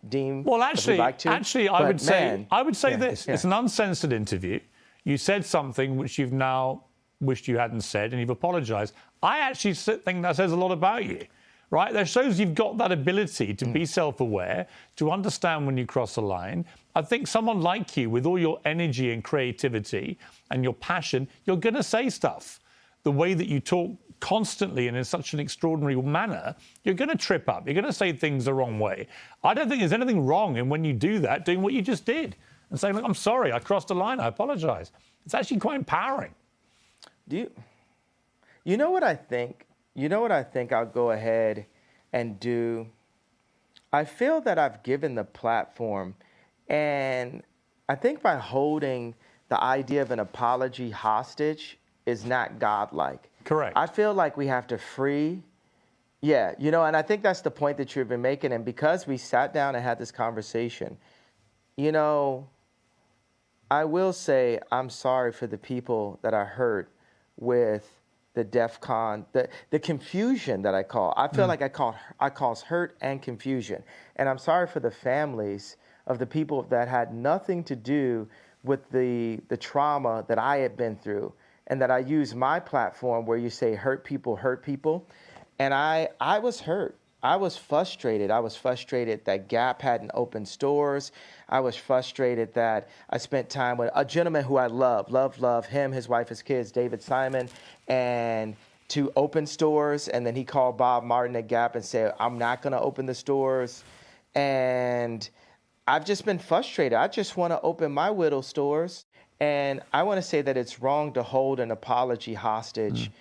deem. Well, actually, like to. I would say this: it's an uncensored interview. You said something which you've now wished you hadn't said, and you've apologized. I actually think that says a lot about you. Right? That shows you've got that ability to be self-aware, to understand when you cross a line. I think someone like you, with all your energy and creativity and your passion, you're going to say stuff. The way that you talk constantly and in such an extraordinary manner, you're going to trip up. You're going to say things the wrong way. I don't think there's anything wrong in when you do that, doing what you just did and saying, look, I'm sorry, I crossed a line, I apologize. It's actually quite empowering. You know what I think? You know what I think I'll go ahead and do? I feel that I've given the platform, and I think by holding the idea of an apology hostage is not godlike. Correct. I feel like we have to free, and I think that's the point that you've been making. And because we sat down and had this conversation, I will say I'm sorry for the people that I hurt with the DEFCON, the confusion that I call. I feel like I cause hurt and confusion. And I'm sorry for the families of the people that had nothing to do with the trauma that I had been through, and that I use my platform where you say hurt people. And I was hurt. I was frustrated. I was frustrated that Gap hadn't opened stores. I was frustrated that I spent time with a gentleman who I love him, his wife, his kids, David Simon, and to open stores, and then he called Bob Martin at Gap and said, I'm not going to open the stores. And I've just been frustrated. I just want to open my Whittle stores. And I want to say that it's wrong to hold an apology hostage.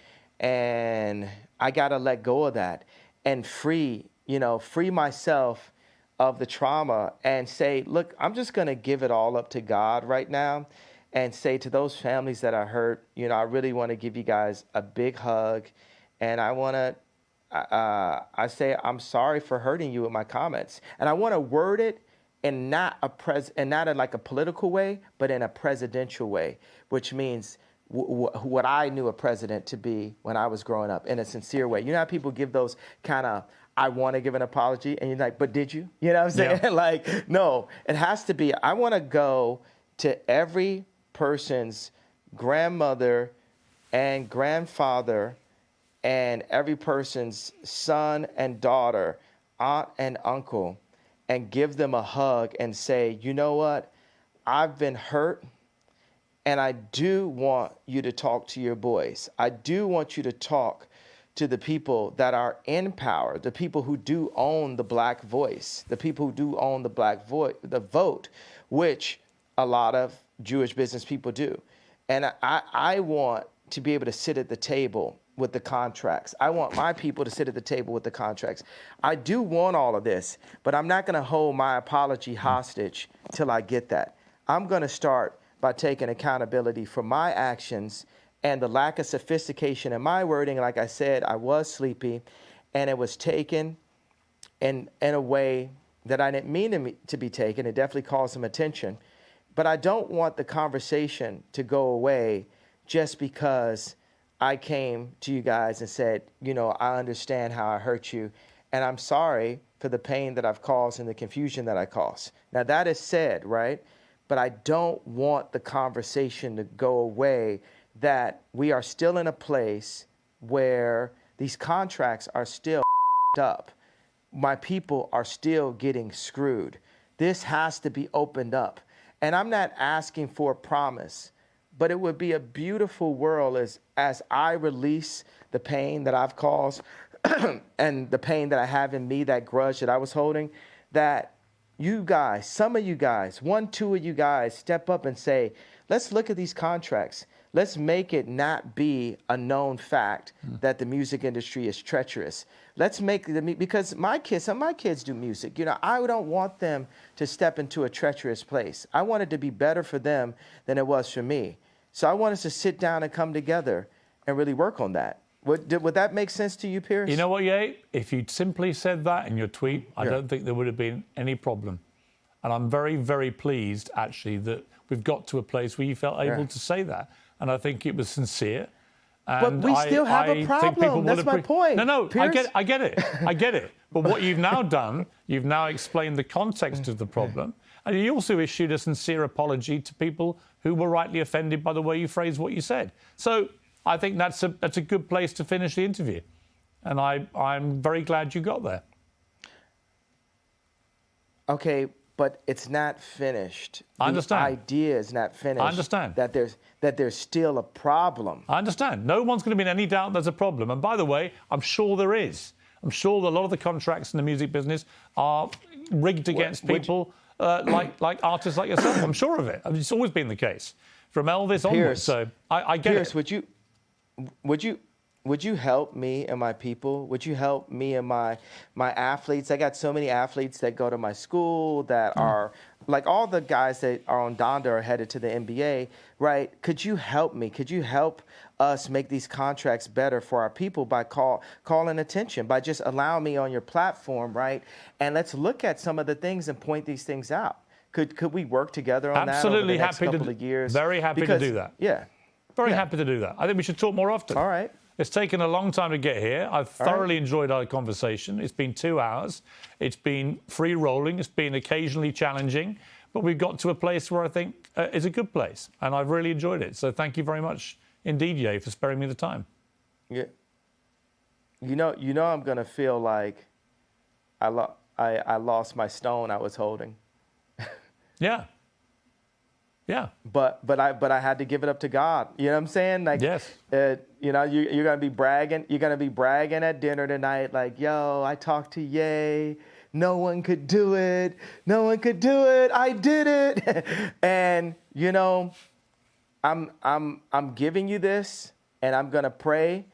And I got to let go of that and free myself of the trauma and say, look, I'm just going to give it all up to God right now and say to those families that are hurt, I really want to give you guys a big hug. And I want to, I say, I'm sorry for hurting you with my comments. And I want to word it in not in like a political way, but in a presidential way, which means what I knew a president to be when I was growing up, in a sincere way. You know how people give those kind of, I want to give an apology, and you're like, but did you? You know what I'm saying? Yeah. Like, no, it has to be, I want to go to every person's grandmother and grandfather and every person's son and daughter, aunt and uncle, and give them a hug and say, you know what? I've been hurt, and I do want you to talk to your boys. I do want you to talk to the people that are in power, the people who do own the black voice, the people who do own the vote, which a lot of Jewish business people do. And I want to be able to sit at the table with the contracts. I want my people to sit at the table with the contracts. I do want all of this, but I'm not going to hold my apology hostage till I get that. I'm going to start by taking accountability for my actions and the lack of sophistication in my wording. Like I said, I was sleepy, and it was taken in a way that I didn't mean to be taken. It definitely caused some attention. But I don't want the conversation to go away just because I came to you guys and said, I understand how I hurt you, and I'm sorry for the pain that I've caused and the confusion that I caused. Now, that is said, right? But I don't want the conversation to go away, that we are still in a place where these contracts are still up. My people are still getting screwed. This has to be opened up. And I'm not asking for a promise, but it would be a beautiful world as I release the pain that I've caused and the pain that I have in me, that grudge that I was holding, that you guys, some of you guys, 1, 2 of you guys step up and say, let's look at these contracts. Let's make it not be a known fact that the music industry is treacherous. Let's make because some of my kids do music. I don't want them to step into a treacherous place. I want it to be better for them than it was for me. So I want us to sit down and come together and really work on that. Would that make sense to you, Piers? You know what, Ye? If you'd simply said that in your tweet, I don't think there would have been any problem. And I'm very, very pleased, actually, that we've got to a place where you felt able to say that. And I think it was sincere. And but we still have a problem. That's my point. No, Piers. I get it. I get it. But what you've now done, you've now explained the context of the problem. And you also issued a sincere apology to people who were rightly offended by the way you phrased what you said. So I think that's a good place to finish the interview. And I'm very glad you got there. Okay, but it's not finished. I understand. The idea is not finished. I understand. That there's still a problem. I understand. No one's going to be in any doubt there's a problem. And by the way, I'm sure there is. I'm sure that a lot of the contracts in the music business are rigged against people like artists like yourself. I'm sure of it. I mean, it's always been the case from Elvis onwards. So I get Piers, it. Would you help me and my people? Would you help me and my athletes? I got so many athletes that go to my school that are, like all the guys that are on Donda are headed to the NBA, right? Could you help me? Could you help us make these contracts better for our people by calling attention, by just allowing me on your platform, right? And let's look at some of the things and point these things out. Could we work together on that over the next couple of years? Very happy to do that. Yeah. Very happy to do that. I think we should talk more often. All right. It's taken a long time to get here. I've thoroughly enjoyed our conversation. It's been 2 hours. It's been free rolling. It's been occasionally challenging. But we've got to a place where I think is a good place. And I've really enjoyed it. So thank you very much indeed, Ye, for sparing me the time. Yeah. You know I'm going to feel like I lost my stone I was holding. Yeah. Yeah. But I had to give it up to God. You know what I'm saying? Like, yes. You know, you're gonna be bragging. You're gonna be bragging at dinner tonight, like, "Yo, I talked to Ye. No one could do it. No one could do it. I did it." And you know, I'm giving you this, and I'm gonna pray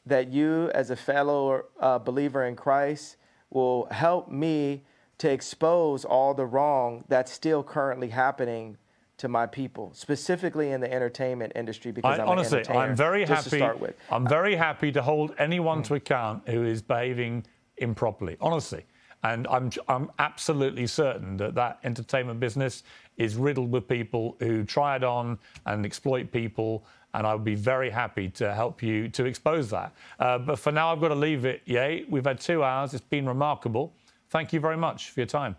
that you, as a fellow believer in Christ, will help me to expose all the wrong that's still currently happening to my people, specifically in the entertainment industry, because Honestly, an entertainer. I'm very just happy. To start with. I'm very happy to hold anyone to account who is behaving improperly. Honestly, and I'm absolutely certain that that entertainment business is riddled with people who try it on and exploit people. And I would be very happy to help you to expose that. But for now, I've got to leave it. Yay, we've had 2 hours. It's been remarkable. Thank you very much for your time.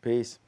Peace.